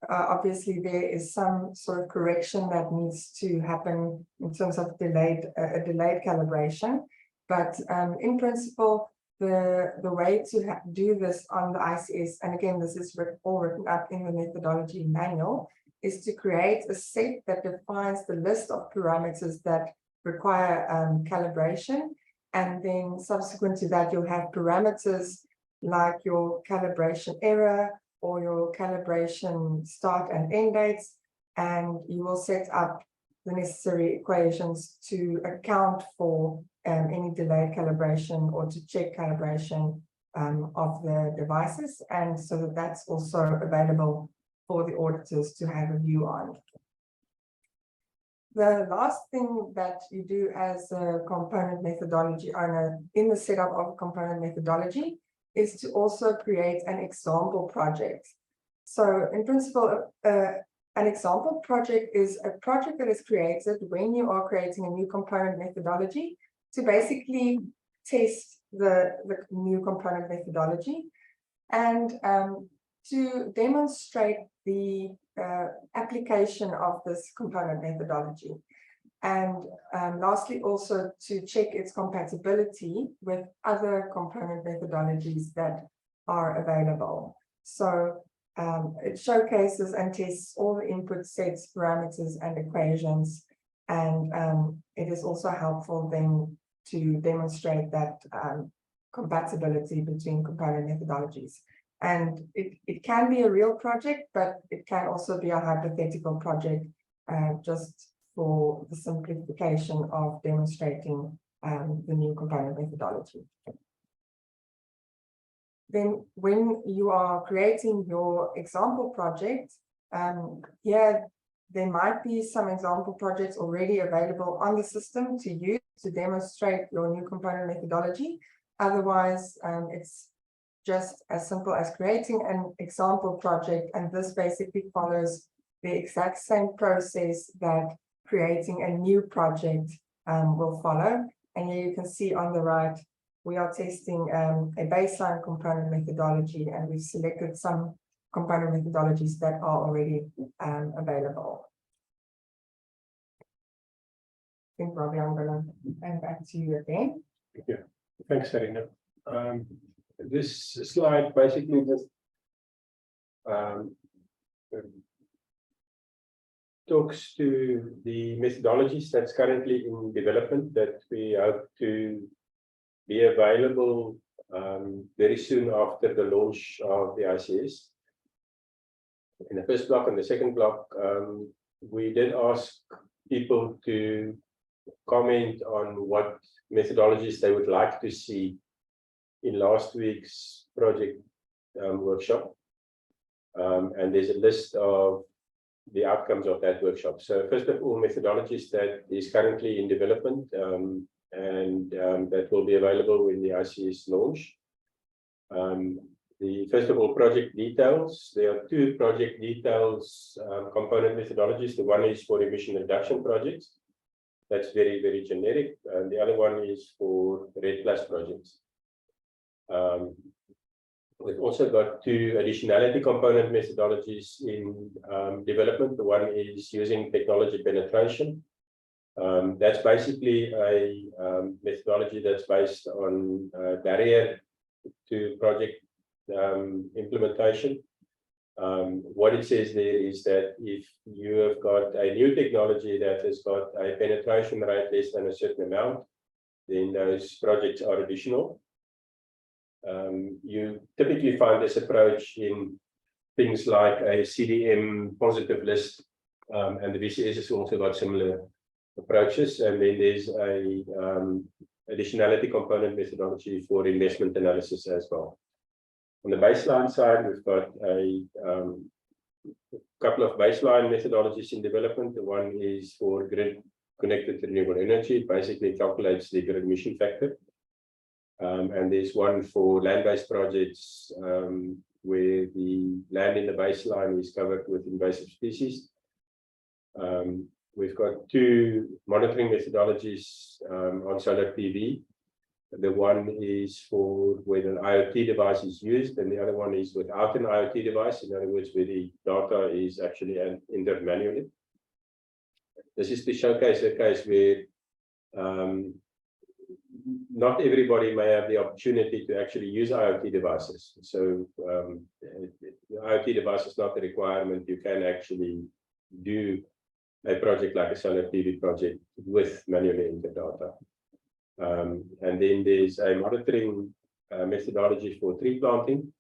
[SPEAKER 8] obviously there is some sort of correction that needs to happen in terms of delayed calibration. But in principle, the way to do this on the ICS, and again, this is all written up in the methodology manual, is to create a set that defines the list of parameters that require calibration. And then subsequent to that, you'll have parameters like your calibration error or your calibration start and end dates, and you will set up the necessary equations to account for any delayed calibration or to check calibration of the devices, and so that that's also available for the auditors to have a view on. The last thing that you do as a component methodology owner in the setup of a component methodology is to also create an example project. So in principle, an example project is a project that is created when you are creating a new component methodology to basically test the new component methodology and to demonstrate the application of this component methodology. And lastly, also to check its compatibility with other component methodologies that are available. So it showcases and tests all the input sets, parameters, and equations. And it is also helpful then to demonstrate that compatibility between component methodologies. And it can be a real project, but it can also be a hypothetical project just for the simplification of demonstrating the new component methodology. Then when you are creating your example project, here there might be some example projects already available on the system to use to demonstrate your new component methodology. Otherwise, it's just as simple as creating an example project, and this basically follows the exact same process that creating a new project will follow. And here you can see on the right, we are testing a baseline component methodology, and we've selected some component methodologies that are already available. I think, Robbie, I'm going to hand back to you again.
[SPEAKER 1] Yeah, thanks, Sarina. This slide basically just talks to the methodologies that's currently in development that we hope to be available very soon after the launch of the ICS. In the first block and the second block, we did ask people to comment on what methodologies they would like to see in last week's project workshop. And there's a list of the outcomes of that workshop. So first of all, methodologies that is currently in development and that will be available when the ICS launch. First of all, project details. There are two project details component methodologies. The one is for emission reduction projects. That's very, very generic. And the other one is for RED+ projects. We've also got two additionality component methodologies in development. The one is using technology penetration. That's basically a methodology that's based on barrier to project implementation. What it says there is that if you have got a new technology that has got a penetration rate less than a certain amount, then those projects are additional. You typically find this approach in things like a CDM positive list, and the VCS has also got similar approaches. And then there's a additionality component methodology for investment analysis as well. On the baseline side, we've got a couple of baseline methodologies in development. The one is for grid connected renewable energy. It basically calculates the grid emission factor. And there's one for land-based projects where the land in the baseline is covered with invasive species. We've got two monitoring methodologies on solar PV. The one is for when an IoT device is used, and the other one is without an IoT device. In other words, where the data is actually entered manually. This is to showcase a case where not everybody may have the opportunity to actually use IoT devices. So the IoT device is not a requirement. You can actually do a project like a solar PV project with manually entered data. And then there's a monitoring methodology for tree planting.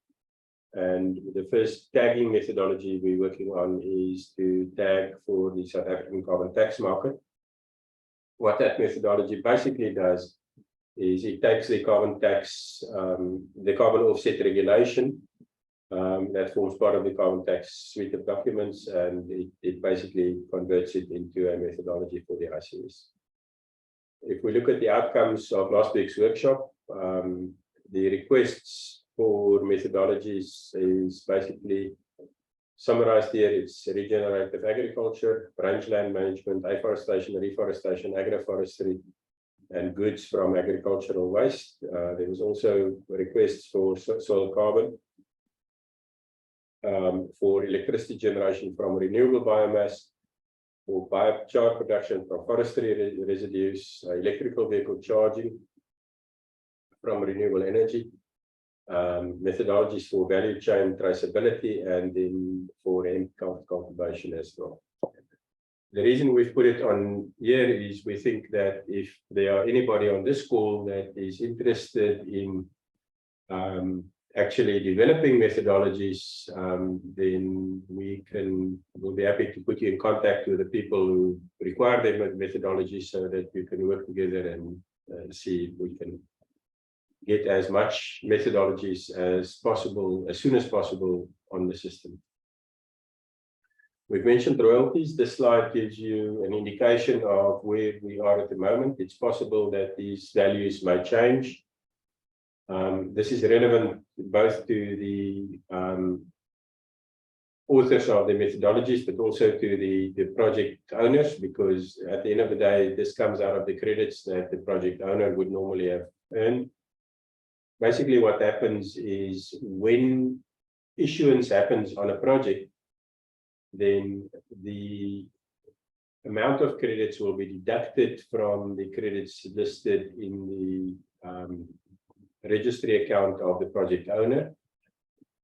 [SPEAKER 1] And the first tagging methodology we're working on is to tag for the South African carbon tax market. What that methodology basically does is it takes the carbon tax, the carbon offset regulation that forms part of the carbon tax suite of documents, and it basically converts it into a methodology for the ICS. If we look at the outcomes of last week's workshop, the requests for methodologies is basically summarized here. It's regenerative agriculture, rangeland management, afforestation, reforestation, agroforestry, and goods from agricultural waste. There was also requests for soil carbon, for electricity generation from renewable biomass, for biochar production from forestry residues, electrical vehicle charging from renewable energy, methodologies for value chain traceability, and then for hemp cultivation as well. The reason we've put it on here is we think that if there are anybody on this call that is interested in actually developing methodologies, then we'll be happy to put you in contact with the people who require their methodologies so that you can work together and see if we can get as much methodologies as possible, as soon as possible on the system. We've mentioned royalties. This slide gives you an indication of where we are at the moment. It's possible that these values may change. This is relevant both to the authors of the methodologies, but also to the project owners, because at the end of the day, this comes out of the credits that the project owner would normally have earned. Basically, what happens is when issuance happens on a project, then the amount of credits will be deducted from the credits listed in the registry account of the project owner.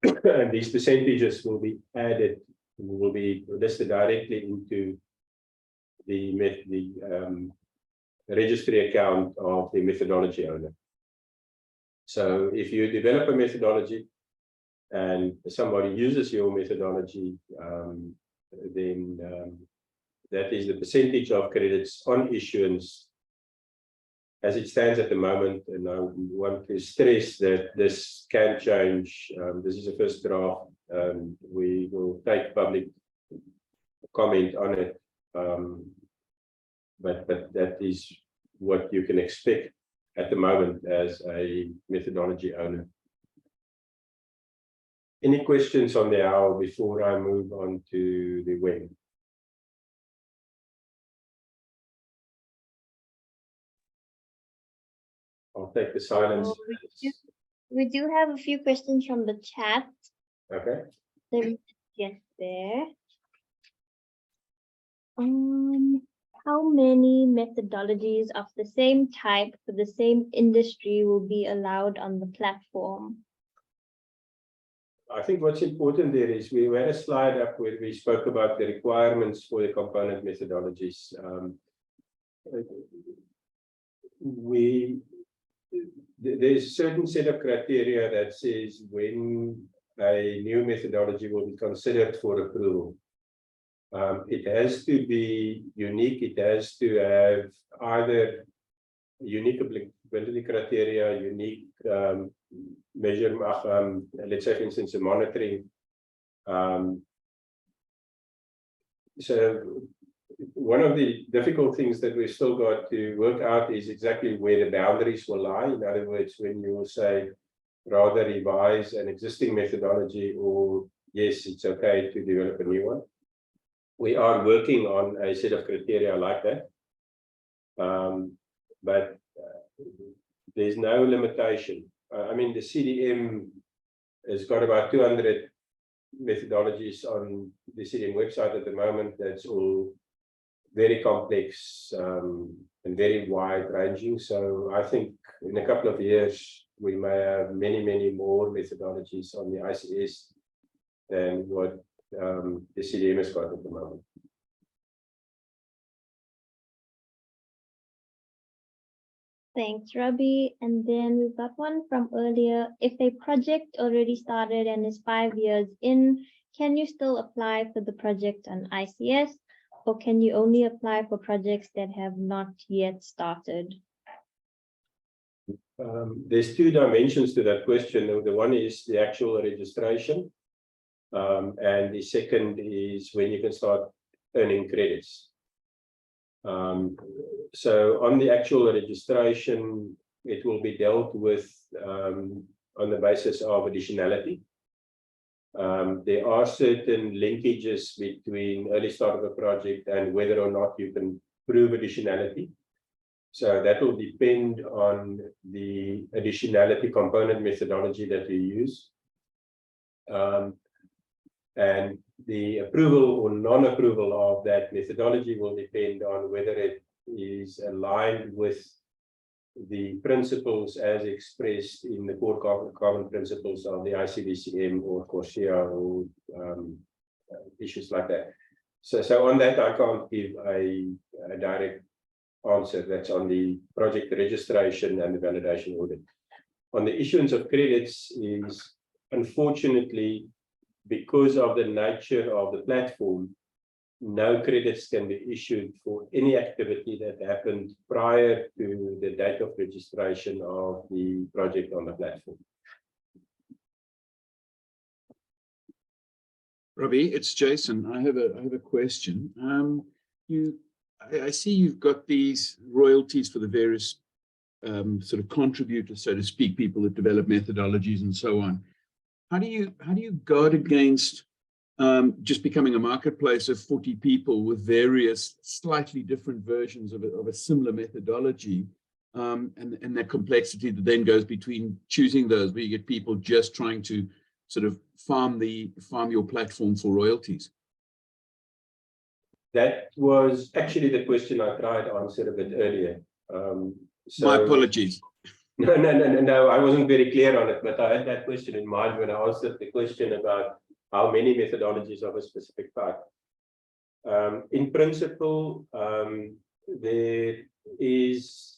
[SPEAKER 1] And these percentages will be added, will be listed directly into the registry account of the methodology owner. So if you develop a methodology and somebody uses your methodology, then that is the percentage of credits on issuance as it stands at the moment. And I want to stress that this can change. This is a first draft. We will take public comment on it, but that is what you can expect at the moment as a methodology owner. Any questions on the how before I move on to the when? I'll take the silence.
[SPEAKER 2] We do have a few questions from the chat.
[SPEAKER 1] Okay.
[SPEAKER 2] Let me get there. How many methodologies of the same type for the same industry will be allowed on the platform?
[SPEAKER 1] I think what's important there is we had a slide up where we spoke about the requirements for the component methodologies. There's a certain set of criteria that says when a new methodology will be considered for approval. It has to be unique. It has to have either unique applicability criteria, unique measure, let's say, for instance, a monitoring. So one of the difficult things that we've still got to work out is exactly where the boundaries will lie. In other words, when you say rather revise an existing methodology, or yes, it's okay to develop a new one. We are working on a set of criteria like that. But there's no limitation. I mean, the CDM has got about 200 methodologies on the CDM website at the moment. That's all very complex and very wide ranging. So I think in a couple of years, we may have many, many more methodologies on the ICS than what the CDM has got at the moment.
[SPEAKER 2] Thanks, Robbie. And then we've got one from earlier. If a project already started and is 5 years in, can you still apply for the project on ICS, or can you only apply for projects that have not yet started?
[SPEAKER 1] There's two dimensions to that question. The one is the actual registration, and the second is when you can start earning credits. So on the actual registration, it will be dealt with on the basis of additionality. There are certain linkages between early start of a project and whether or not you can prove additionality. So that will depend on the additionality component methodology that you use. And the approval or non-approval of that methodology will depend on whether it is aligned with the principles as expressed in the core common principles of the ICVCM or CORSIA or issues like that. So on that, I can't give a direct answer. That's on the project registration and the validation audit. On the issuance of credits is, unfortunately, because of the nature of the platform, no credits can be issued for any activity that happened prior to the date of registration of the project on the platform.
[SPEAKER 10] Robbie, it's Jason. I have a question. I see you've got these royalties for the various sort of contributors, so to speak, people that develop methodologies and so on. How do you guard against just becoming a marketplace of 40 people with various slightly different versions of a similar methodology, and that complexity that then goes between choosing those, where you get people just trying to sort of farm your platform for royalties?
[SPEAKER 1] That was actually the question I tried to answer a bit earlier.
[SPEAKER 10] My apologies.
[SPEAKER 1] No, I wasn't very clear on it, but I had that question in mind when I answered the question about how many methodologies of a specific type. In principle, there is,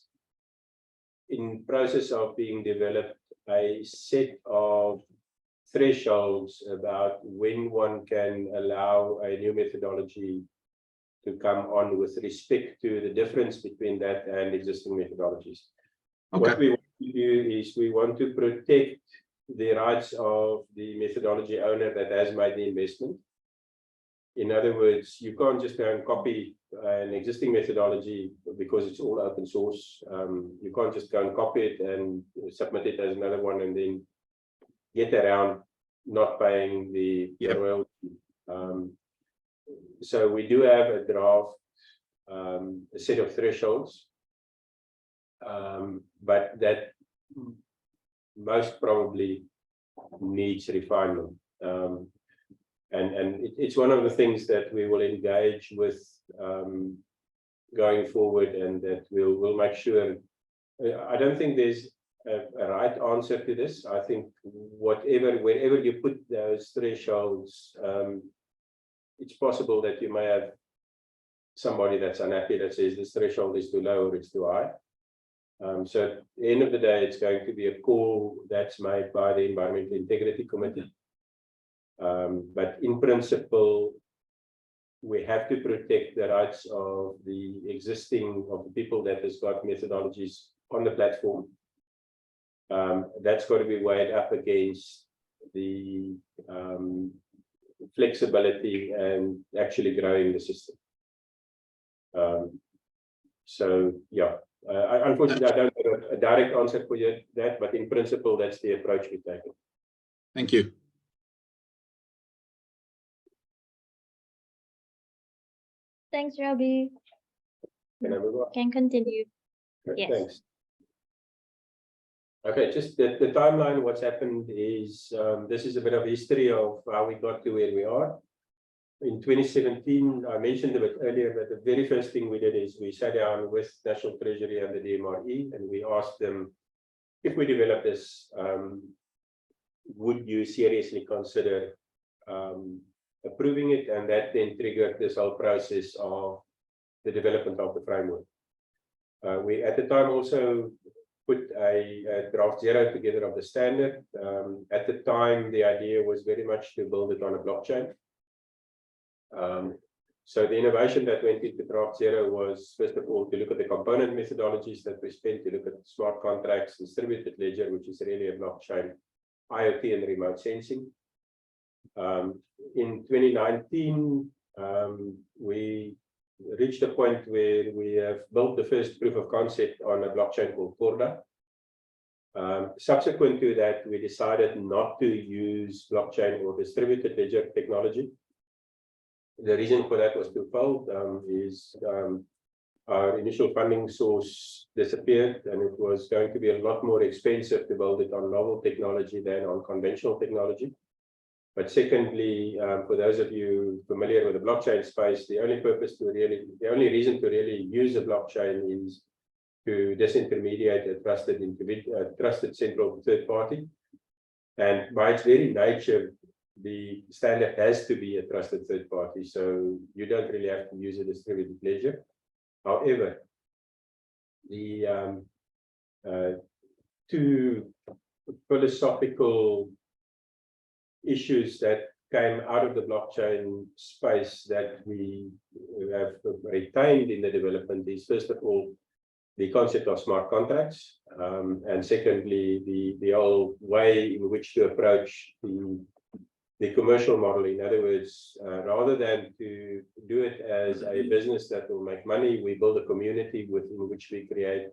[SPEAKER 1] in process of being developed, a set of thresholds about when one can allow a new methodology to come on with respect to the difference between that and existing methodologies. Okay. What we want to do is we want to protect the rights of the methodology owner that has made the investment. In other words, you can't just go and copy an existing methodology because it's all open source. You can't just go and copy it and submit it as another one and then get around not paying the royalty. So we do have a draft, a set of thresholds, but that most probably needs refinement. And it's one of the things that we will engage with going forward, and that we'll make sure. I don't think there's a right answer to this. I think wherever you put those thresholds, it's possible that you may have somebody that's unhappy that says this threshold is too low or it's too high. So at the end of the day, it's going to be a call that's made by the Environmental Integrity Committee. But in principle, we have to protect the rights of the people that has got methodologies on the platform. That's got to be weighed up against the flexibility and actually growing the system. So yeah, unfortunately, I don't have a direct answer for you that, but in principle, that's the approach we're taking.
[SPEAKER 10] Thank you.
[SPEAKER 2] Thanks, Robbie.
[SPEAKER 1] Can I move on?
[SPEAKER 2] Can continue.
[SPEAKER 1] Okay,
[SPEAKER 2] Yes.
[SPEAKER 1] thanks. Okay, just the timeline, what's happened is, this is a bit of history of how we got to where we are. In 2017, I mentioned a bit earlier, but the very first thing we did is we sat down with National Treasury and the DMRE, and we asked them, if we develop this, would you seriously consider approving it? And that then triggered this whole process of the development of the framework. We at the time also put a draft 0 together of the standard. At the time, the idea was very much to build it on a blockchain. So the innovation that went into draft 0 was, first of all, to look at the component methodologies that we spent, to look at smart contracts, distributed ledger, which is really a blockchain, IoT and remote sensing. In 2019, we reached a point where we have built the first proof of concept on a blockchain called Corda. Subsequent to that, we decided not to use blockchain or distributed ledger technology. The reason for that was twofold. Our initial funding source disappeared, and it was going to be a lot more expensive to build it on novel technology than on conventional technology. But secondly, for those of you familiar with the blockchain space, the only reason to really use a blockchain is to disintermediate a trusted central third party. And by its very nature, the standard has to be a trusted third party, so you don't really have to use a distributed ledger. However, the two philosophical issues that came out of the blockchain space that we have retained in the development is, first of all, the concept of smart contracts, and secondly, the whole way in which to approach the commercial model. In other words, rather than to do it as a business that will make money, we build a community within which we create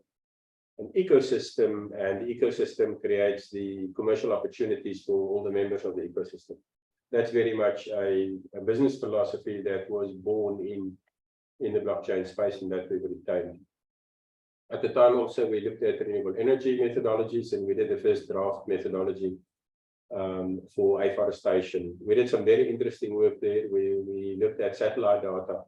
[SPEAKER 1] an ecosystem, and the ecosystem creates the commercial opportunities for all the members of the ecosystem. That's very much a business philosophy that was born in the blockchain space, and that we've retained. At the time also, we looked at renewable energy methodologies, and we did the first draft methodology for afforestation. We did some very interesting work there. We looked at satellite data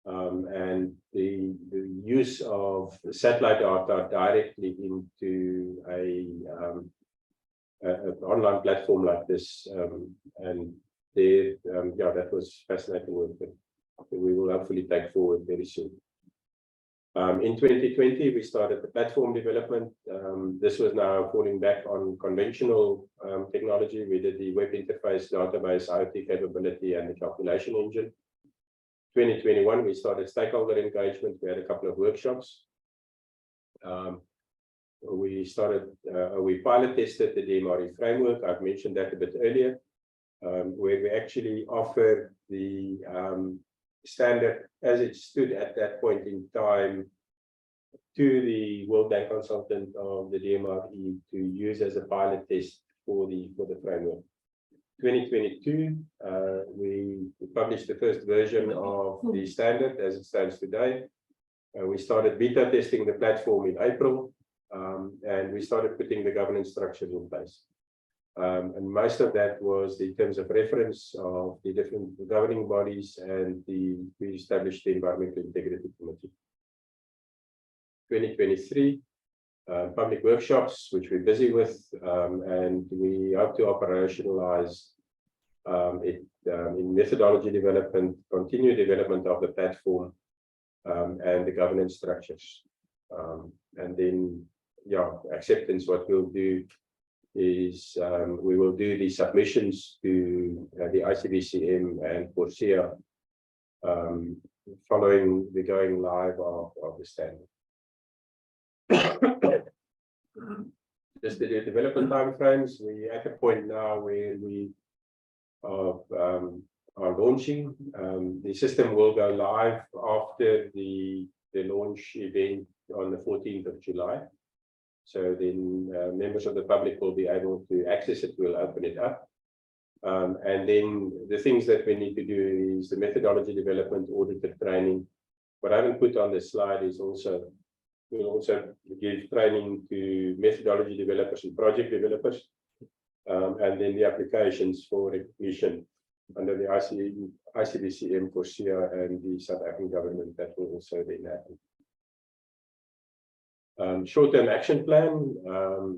[SPEAKER 1] and the use of satellite data directly into an online platform like this. And there, yeah, that was fascinating work that we will hopefully take forward very soon. In 2020, we started the platform development. This was now falling back on conventional technology. We did the web interface, database, IoT capability, and the calculation engine. 2021, we started stakeholder engagement. We had a couple of workshops. We pilot tested the DMRE framework. I've mentioned that a bit earlier, where we actually offered the standard as it stood at that point in time to the World Bank consultant of the DMRE to use as a pilot test for the framework. 2022, we published the first version of the standard as it stands today. We started beta testing the platform in April, and we started putting the governance structures in place. And most of that was in terms of reference of the different governing bodies, and we established the Environmental Integrity Committee. 2023, public workshops, which we're busy with, and we hope to operationalize it in methodology development, continued development of the platform, and the governance structures. And then, yeah, acceptance, what we'll do is we will do the submissions to the ICBCM and Corsia following the going live of the standard. Just the development timeframes, we're at a point now where we are launching. The system will go live after the launch event on the 14th of July. So then members of the public will be able to access it. We'll open it up. And then the things that we need to do is the methodology development, auditor training. What I haven't put on the slide is also, we'll also give training to methodology developers and project developers. And then the applications for recognition under the ICBCM, Corsia, and the South African government, that will also then happen. Short-term action plan,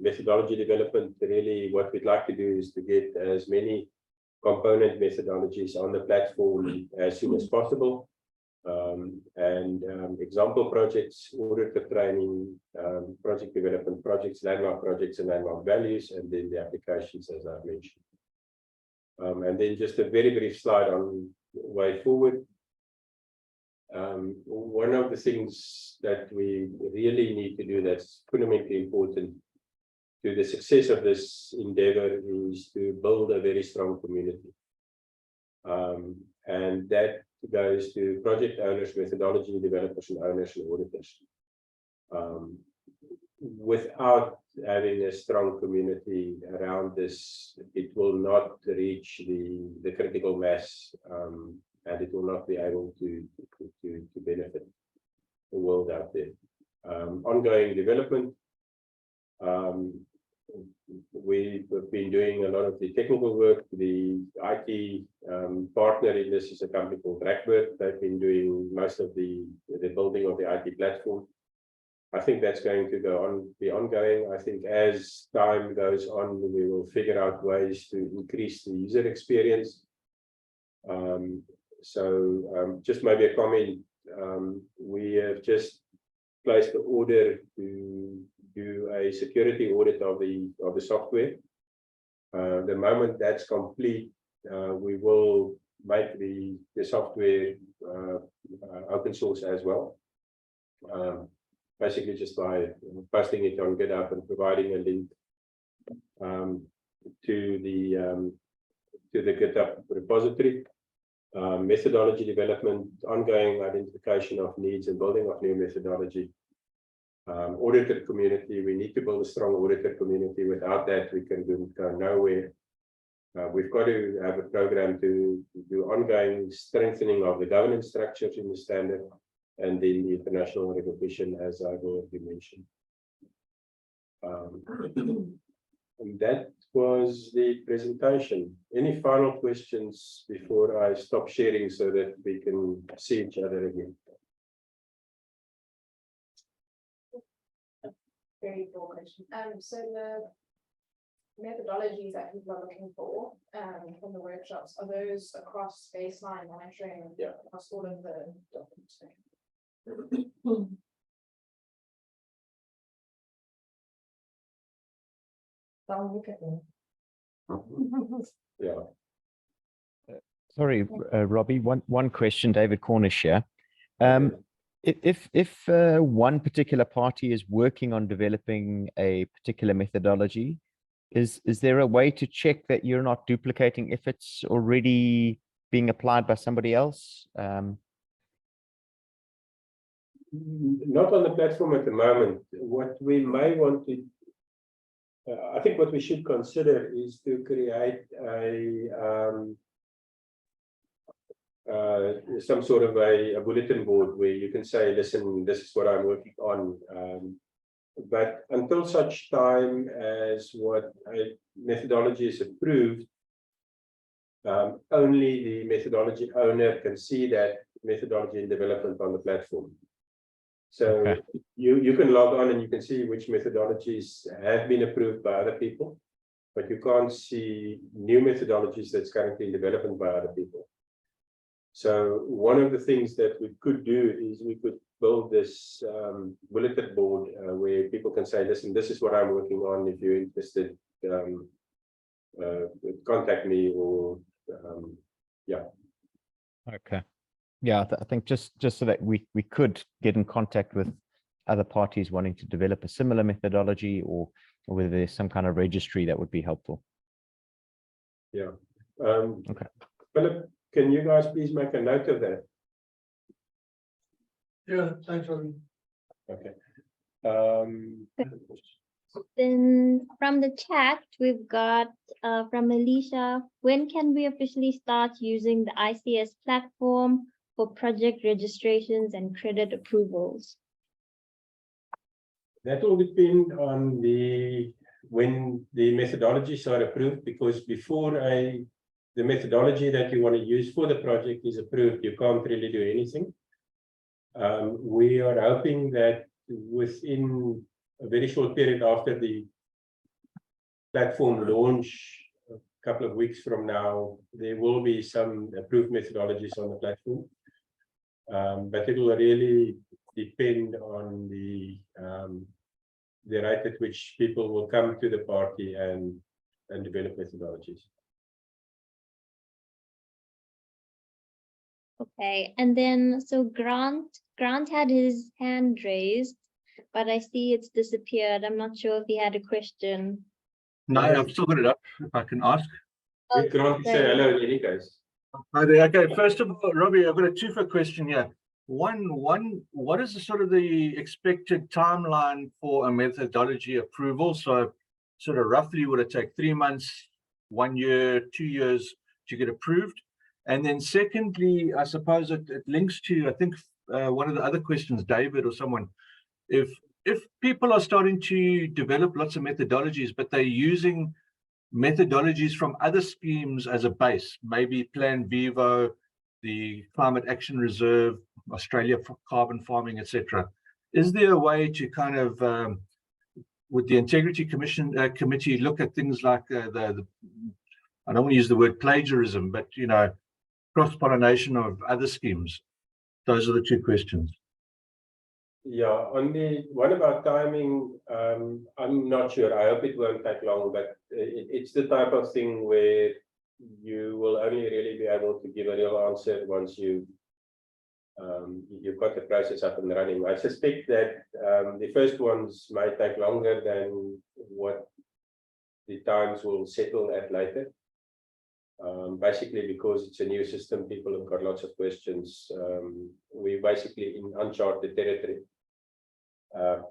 [SPEAKER 1] methodology development, really what we'd like to do is to get as many component methodologies on the platform as soon as possible. Example projects, auditor training, project development projects, landmark projects and landmark values, and then the applications, as I've mentioned. And then just a very brief slide on way forward. One of the things that we really need to do that's fundamentally important to the success of this endeavor is to build a very strong community. And that goes to project owners, methodology developers, and owners and auditors. Without having a strong community around this, it will not reach the critical mass, and it will not be able to benefit the world out there. Ongoing development. We've been doing a lot of the technical work. The IT partner in this is a company called Blackbird. They've been doing most of the building of the IT platform. I think that's going to be ongoing. I think as time goes on, we will figure out ways to increase the user experience. Just maybe a comment. We have just placed the order to do a security audit of the software. The moment that's complete, we will make the software open source as well. Basically just by posting it on GitHub and providing a link to the GitHub repository. Methodology development, ongoing identification of needs and building of new methodology. Auditor community, we need to build a strong auditor community. Without that, we can go nowhere. We've got to have a program to do ongoing strengthening of the governance structures in the standard, and then the international recognition, as I've already mentioned. And that was the presentation. Any final questions before I stop sharing so that we can see each other again?
[SPEAKER 11] Very cool question. So the methodologies that people are looking for from the workshops, are those across baseline monitoring?
[SPEAKER 1] Yeah.
[SPEAKER 11] Across all of the documents?
[SPEAKER 8] Don't look at me.
[SPEAKER 1] Yeah.
[SPEAKER 6] Sorry, Robbie, one question, David Cornish here. If one particular party is working on developing a particular methodology, is there a way to check that you're not duplicating if it's already being applied by somebody else?
[SPEAKER 1] Not on the platform at the moment. What we may want to, I think what we should consider is to create some sort of a bulletin board where you can say, listen, this is what I'm working on. But until such time as what a methodology is approved, only the methodology owner can see that methodology in development on the platform. So
[SPEAKER 6] Okay.
[SPEAKER 1] you can log on and you can see which methodologies have been approved by other people, but you can't see new methodologies that's currently in development by other people. So one of the things that we could do is we could build this bulletin board where people can say, listen, this is what I'm working on. If you're interested, contact me, or yeah.
[SPEAKER 6] Okay. Yeah, I think just so that we could get in contact with other parties wanting to develop a similar methodology, or whether there's some kind of registry that would be helpful.
[SPEAKER 1] Yeah.
[SPEAKER 6] Okay.
[SPEAKER 1] Philip, can you guys please make a note of that?
[SPEAKER 5] Yeah, thanks, Robbie.
[SPEAKER 1] Okay.
[SPEAKER 2] Then from the chat, we've got from Alicia, when can we officially start using the ICS platform for project registrations and credit approvals?
[SPEAKER 1] That will depend on when the methodologies are approved, because before the methodology that you want to use for the project is approved, you can't really do anything. We are hoping that within a very short period after the platform launch, a couple of weeks from now, there will be some approved methodologies on the platform. But it will really depend on the rate at which people will come to the party and develop methodologies.
[SPEAKER 2] Okay, and then so Grant had his hand raised, but I see it's disappeared. I'm not sure if he had a question.
[SPEAKER 5] No, I've still got it up, if I can ask.
[SPEAKER 1] We can't say
[SPEAKER 2] sorry.
[SPEAKER 1] hello in any case.
[SPEAKER 5] Hi there. Okay, first of all, Robbie, I've got a two-for question here. One, what is the expected timeline for a methodology approval? So sort of roughly, would it take 3 months, 1 year, 2 years to get approved? And then secondly, I suppose it links to, I think, one of the other questions, David or someone, if people are starting to develop lots of methodologies, but they're using methodologies from other schemes as a base, maybe Plan Vivo, the Climate Action Reserve, Australia for carbon farming, etc. Is there a way to kind of, would the Integrity Committee look at things like I don't want to use the word plagiarism, but cross-pollination of other schemes? Those are the two questions.
[SPEAKER 1] Yeah, on the one about timing, I'm not sure. I hope it won't take long, but it's the type of thing where you will only really be able to give a real answer once you've got the process up and running. I suspect that the first ones might take longer than what the times will settle at later. Basically because it's a new system, people have got lots of questions. We're basically in uncharted territory.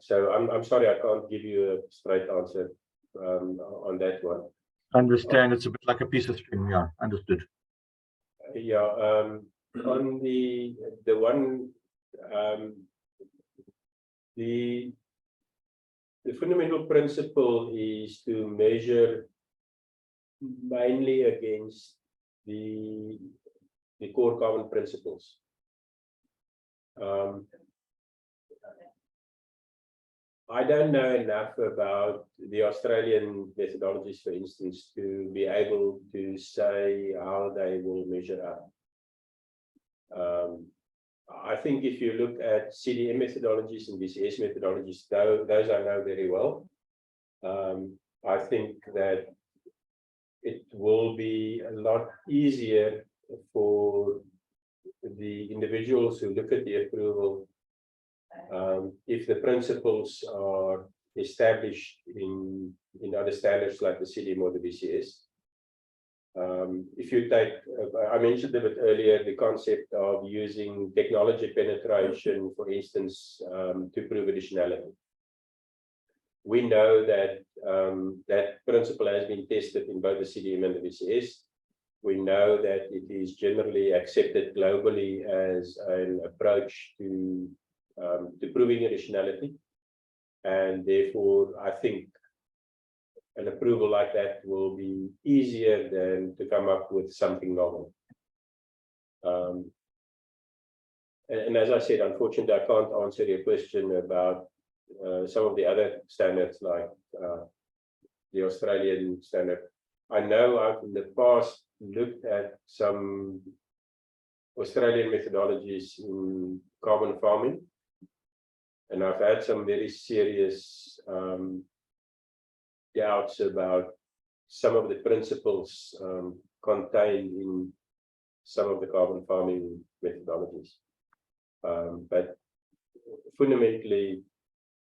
[SPEAKER 1] So I'm sorry, I can't give you a straight answer on that one.
[SPEAKER 5] Understand, it's a bit like a piece of string. Yeah, understood.
[SPEAKER 1] Yeah, on the one, the fundamental principle is to measure mainly against the core carbon principles. I don't know enough about the Australian methodologies, for instance, to be able to say how they will measure up. I think if you look at CDM methodologies and BCS methodologies, those I know very well. I think that it will be a lot easier for the individuals who look at the approval if the principles are established in other standards like the CDM or the BCS. If you take, I mentioned a bit earlier, the concept of using technology penetration, for instance, to prove additionality. We know that that principle has been tested in both the CDM and the BCS. We know that it is generally accepted globally as an approach to proving additionality, and therefore I think an approval like that will be easier than to come up with something novel. And as I said, unfortunately, I can't answer your question about some of the other standards like the Australian standard. I know I've in the past looked at some Australian methodologies in carbon farming, and I've had some very serious doubts about some of the principles contained in some of the carbon farming methodologies. But fundamentally,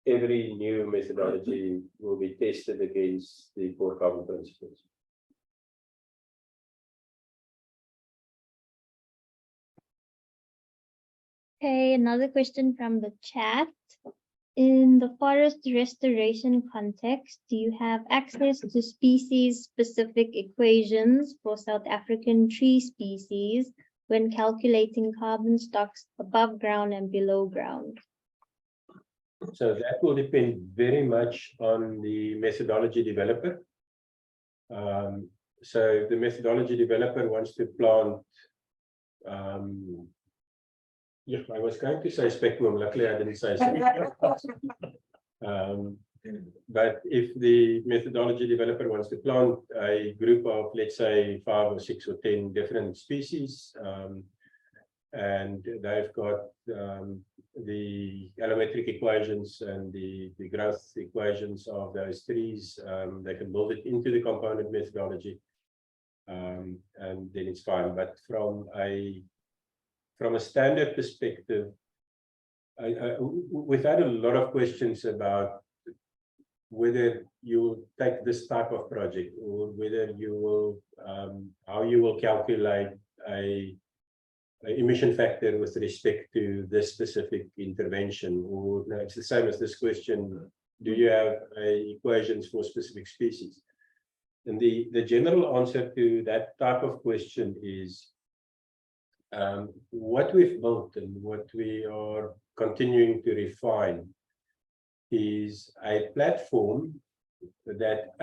[SPEAKER 1] every new methodology will be tested against the core carbon principles.
[SPEAKER 2] Okay, another question from the chat. In the forest restoration context, do you have access to species-specific equations for South African tree species when calculating carbon stocks above ground and below ground?
[SPEAKER 1] So that will depend very much on the methodology developer. So if the methodology developer wants to plant, yeah, I was going to say speculum, luckily I didn't say so. But if the methodology developer wants to plant a group of, let's say, 5 or 6 or 10 different species, and they've got the allometric equations and the growth equations of those trees, they can build it into the component methodology, and then it's fine. But from a standard perspective, we've had a lot of questions about whether you will take this type of project or whether you will, how you will calculate a emission factor with respect to this specific intervention. Or no, it's the same as this question, do you have equations for specific species? And the general answer to that type of question is, what we've built and what we are continuing to refine is a platform that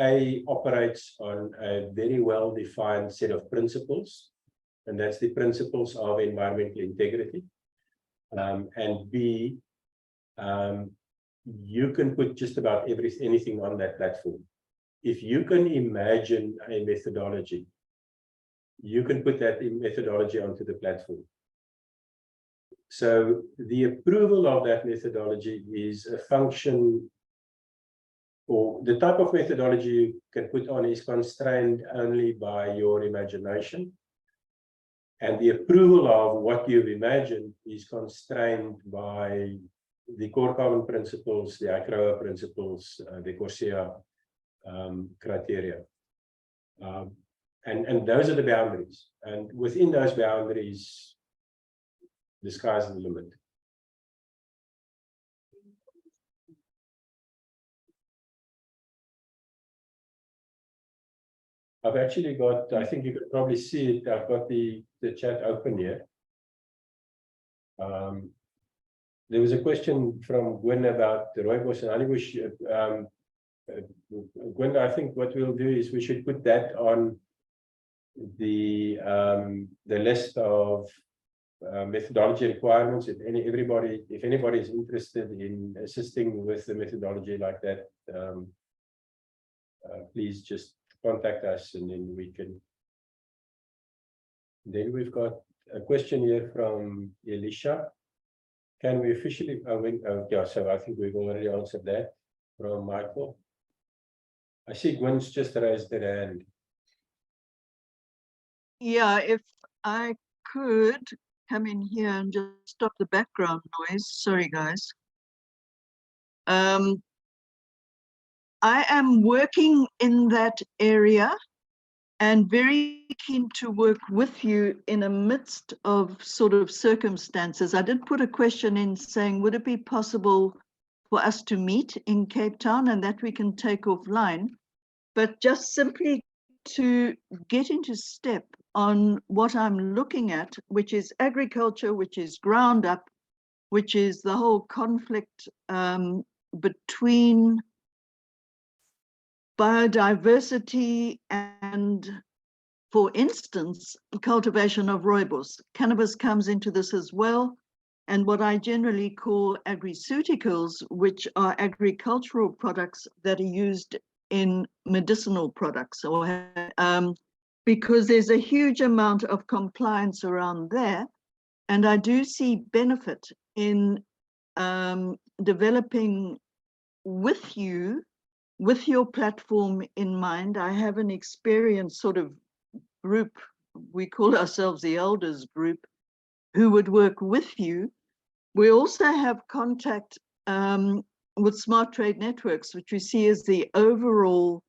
[SPEAKER 1] operates on a very well-defined set of principles, and that's the principles of environmental integrity. And B, you can put just about anything on that platform. If you can imagine a methodology, you can put that methodology onto the platform. So the approval of that methodology is a function, or the type of methodology you can put on is constrained only by your imagination. And the approval of what you've imagined is constrained by the core carbon principles, the ICROA principles, the CORSIA criteria. And those are the boundaries. And within those boundaries, the sky's the limit. I've actually got, I think you could probably see it, I've got the chat open here. There was a question from Gwen about the rooibos and honeybush. Gwen, I think what we'll do is we should put that on the list of methodology requirements. If anybody is interested in assisting with the methodology like that, please just contact us, and then we can. Then we've got a question here from Elisha. Can we officially? Yeah, so I think we've already answered that from Michael. I see Gwen's just raised her hand.
[SPEAKER 12] Yeah, if I could come in here and just stop the background noise. Sorry, guys. I am working in that area and very keen to work with you in a midst of sort of circumstances. I did put a question in saying, would it be possible for us to meet in Cape Town, and that we can take offline, but just simply to get into step on what I'm looking at, which is agriculture, which is ground up, which is the whole conflict between biodiversity and, for instance, cultivation of rooibos. Cannabis comes into this as well, and what I generally call agriceuticals, which are agricultural products that are used in medicinal products, or because there's a huge amount of compliance around there. And I do see benefit in developing with you, with your platform in mind. I have an experienced sort of group, we call ourselves the elders group, who would work with you. We also have contact with Smart Trade Networks, which we see as the overall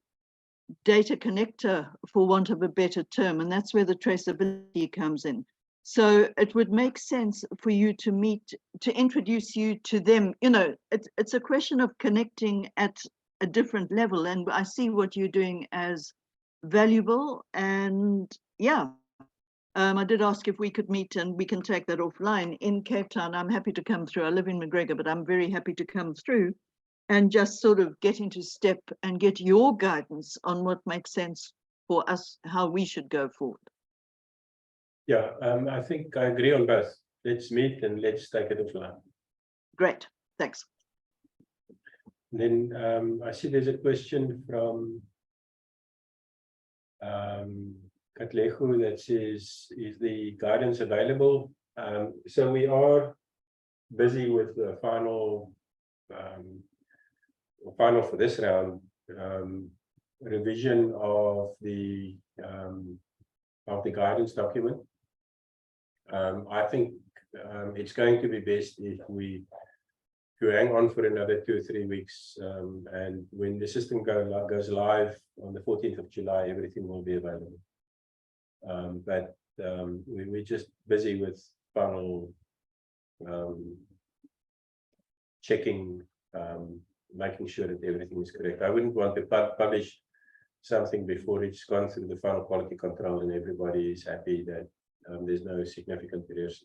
[SPEAKER 12] data connector, for want of a better term, and that's where the traceability comes in. So it would make sense for you to meet, to introduce you to them. You know, it's a question of connecting at a different level, and I see what you're doing as valuable. And yeah, I did ask if we could meet, and we can take that offline in Cape Town. I'm happy to come through. I live in McGregor, but I'm very happy to come through and just sort of get into step and get your guidance on what makes sense for us, how we should go forward.
[SPEAKER 1] Yeah, I think I agree on both. Let's meet and let's take it offline.
[SPEAKER 12] Great, thanks.
[SPEAKER 1] Then I see there's a question from Katlego that says, is the guidance available? So we are busy with the final for this round, revision of the guidance document. I think it's going to be best if we hang on for another 2 or 3 weeks, and when the system goes live on the 14th of July, everything will be available. But we're just busy with final checking, making sure that everything is correct. I wouldn't want to publish something before it's gone through the final quality control and everybody is happy that there's no significant errors.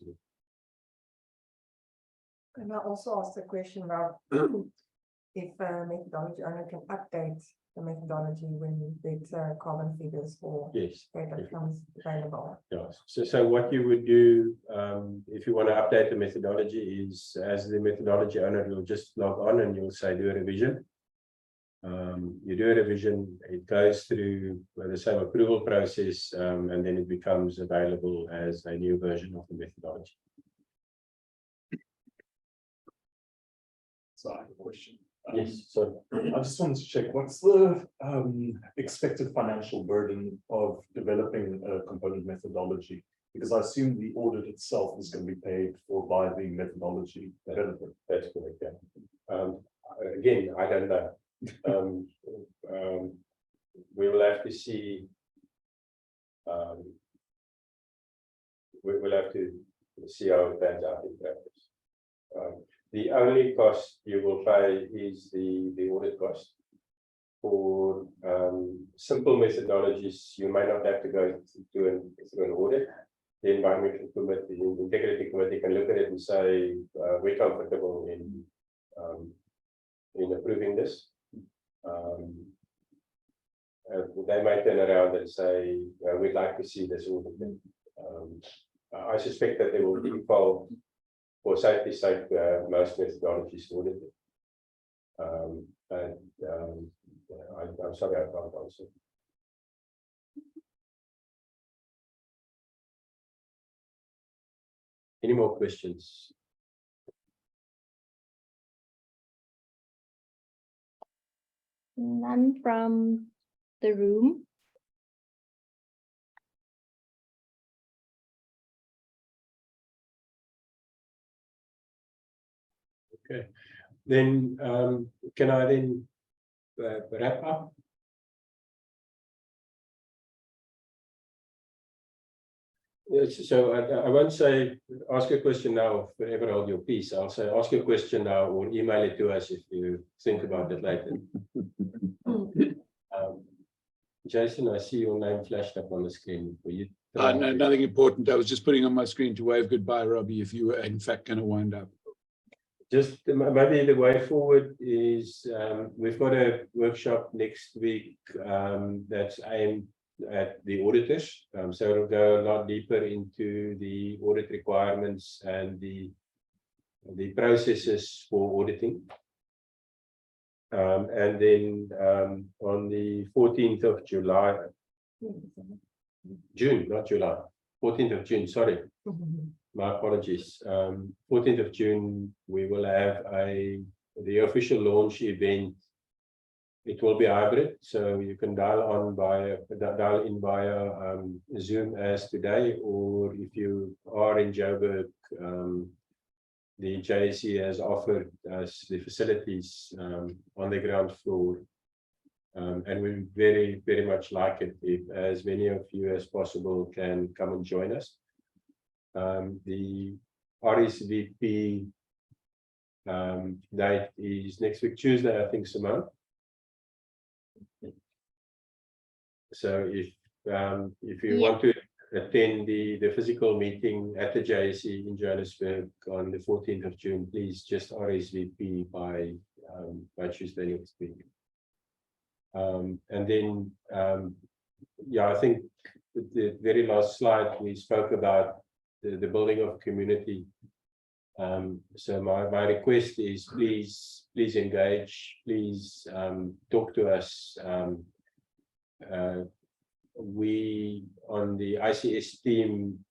[SPEAKER 8] And I also asked a question about if a methodology owner can update the methodology when better carbon figures or
[SPEAKER 1] Yes,
[SPEAKER 8] data becomes available.
[SPEAKER 1] yeah. So what you would do if you want to update the methodology is, as the methodology owner, you'll just log on and you'll say do a revision. You do a revision, it goes through the same approval process, and then it becomes available as a new version of the methodology.
[SPEAKER 13] So I have a question.
[SPEAKER 1] Yes, so
[SPEAKER 13] I just wanted to check, what's the expected financial burden of developing a component methodology? Because I assume the audit itself is going to be paid for by the methodology developer.
[SPEAKER 1] That's correct, yeah. Again, I don't know. We will have to see. We will have to see how it pans out in practice. The only cost you will pay is the audit cost. For simple methodologies, you might not have to go through an audit. The environmental committee, the integrity committee can look at it and say, we're comfortable in approving this. They might turn around and say, we'd like to see this audited. I suspect that they will default, for safety's sake, most methodologies audited. I'm sorry, I can't answer. Any more questions?
[SPEAKER 2] None from the room.
[SPEAKER 1] Okay, then can I then wrap up? Yes, so I won't say ask a question now, forever hold your peace. I'll say ask a question now or email it to us if you think about it later. Jason, I see your name flashed up on the screen. Were you?
[SPEAKER 10] No, nothing important. I was just putting on my screen to wave goodbye, Robbie, if you were in fact going to wind up.
[SPEAKER 1] Just maybe the way forward is we've got a workshop next week that's aimed at the auditors. So it'll go a lot deeper into the audit requirements and the the processes for auditing. And then on the 14th of July, June, not July, 14th of June, sorry, my apologies. 14th of June, we will have the official launch event. It will be hybrid, so you can dial in via Zoom as today, or if you are in Joburg, the JSE has offered us the facilities on the ground floor, and we very, very much like it if as many of you as possible can come and join us. The RSVP date is next week, Tuesday, I think, Simone. So if you want to attend the physical meeting at the JSE in Johannesburg on the 14th of June, please just RSVP by Tuesday next week. And then, yeah, I think the very last slide we spoke about the building of community. So my request is please engage, please talk to us. We on the ICS team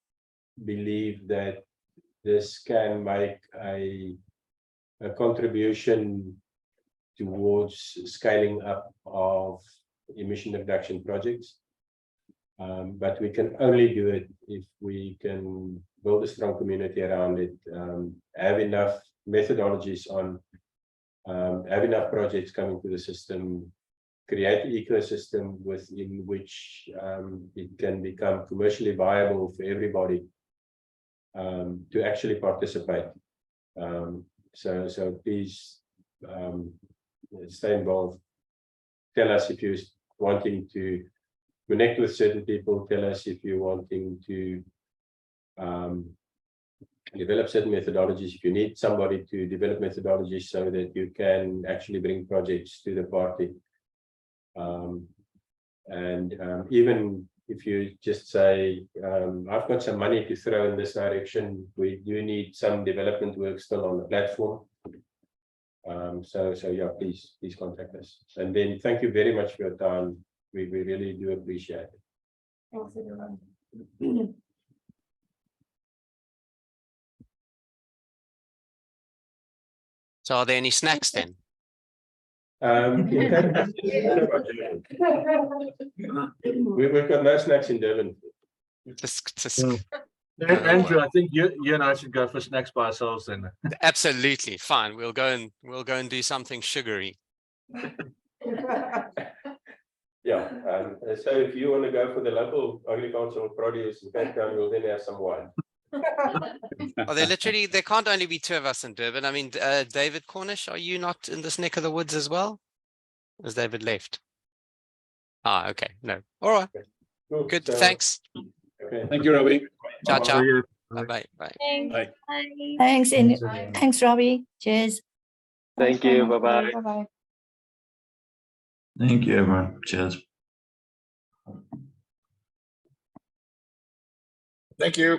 [SPEAKER 1] believe that this can make a contribution towards scaling up of emission reduction projects. But we can only do it if we can build a strong community around it, have enough methodologies on, have enough projects coming to the system, create an ecosystem within which it can become commercially viable for everybody to actually participate. So please stay involved. Tell us if you're wanting to connect with certain people. Tell us if you're wanting to develop certain methodologies. If you need somebody to develop methodologies so that you can actually bring projects to the party. Even if you just say, I've got some money to throw in this direction, we do need some development work still on the platform. So yeah, please contact us. And then thank you very much for your time. We really do appreciate it.
[SPEAKER 8] Thanks, everyone.
[SPEAKER 14] So are there any snacks then?
[SPEAKER 1] We've got no snacks in Durban.
[SPEAKER 5] Andrew, I think you and I should go for snacks by ourselves then.
[SPEAKER 14] Absolutely fine. We'll go and do something sugary.
[SPEAKER 1] Yeah. So if you want to go for the local agricultural produce in Cape Town, we'll then have some wine.
[SPEAKER 14] Oh, there can't only be two of us in Durban. I mean, David Cornish, are you not in this neck of the woods as well? Has David left? Ah, okay. No. All right.
[SPEAKER 1] Cool.
[SPEAKER 14] Good.
[SPEAKER 1] So,
[SPEAKER 14] thanks.
[SPEAKER 1] Okay.
[SPEAKER 10] Thank you, Robbie.
[SPEAKER 14] Ciao, ciao.
[SPEAKER 5] Bye.
[SPEAKER 14] Bye, bye.
[SPEAKER 2] Thanks.
[SPEAKER 10] Bye.
[SPEAKER 2] Bye.
[SPEAKER 3] Thanks, and thanks, Robbie. Cheers.
[SPEAKER 7] Thank you. Bye-bye. Bye-bye.
[SPEAKER 15] Thank you, everyone. Cheers.
[SPEAKER 10] Thank you.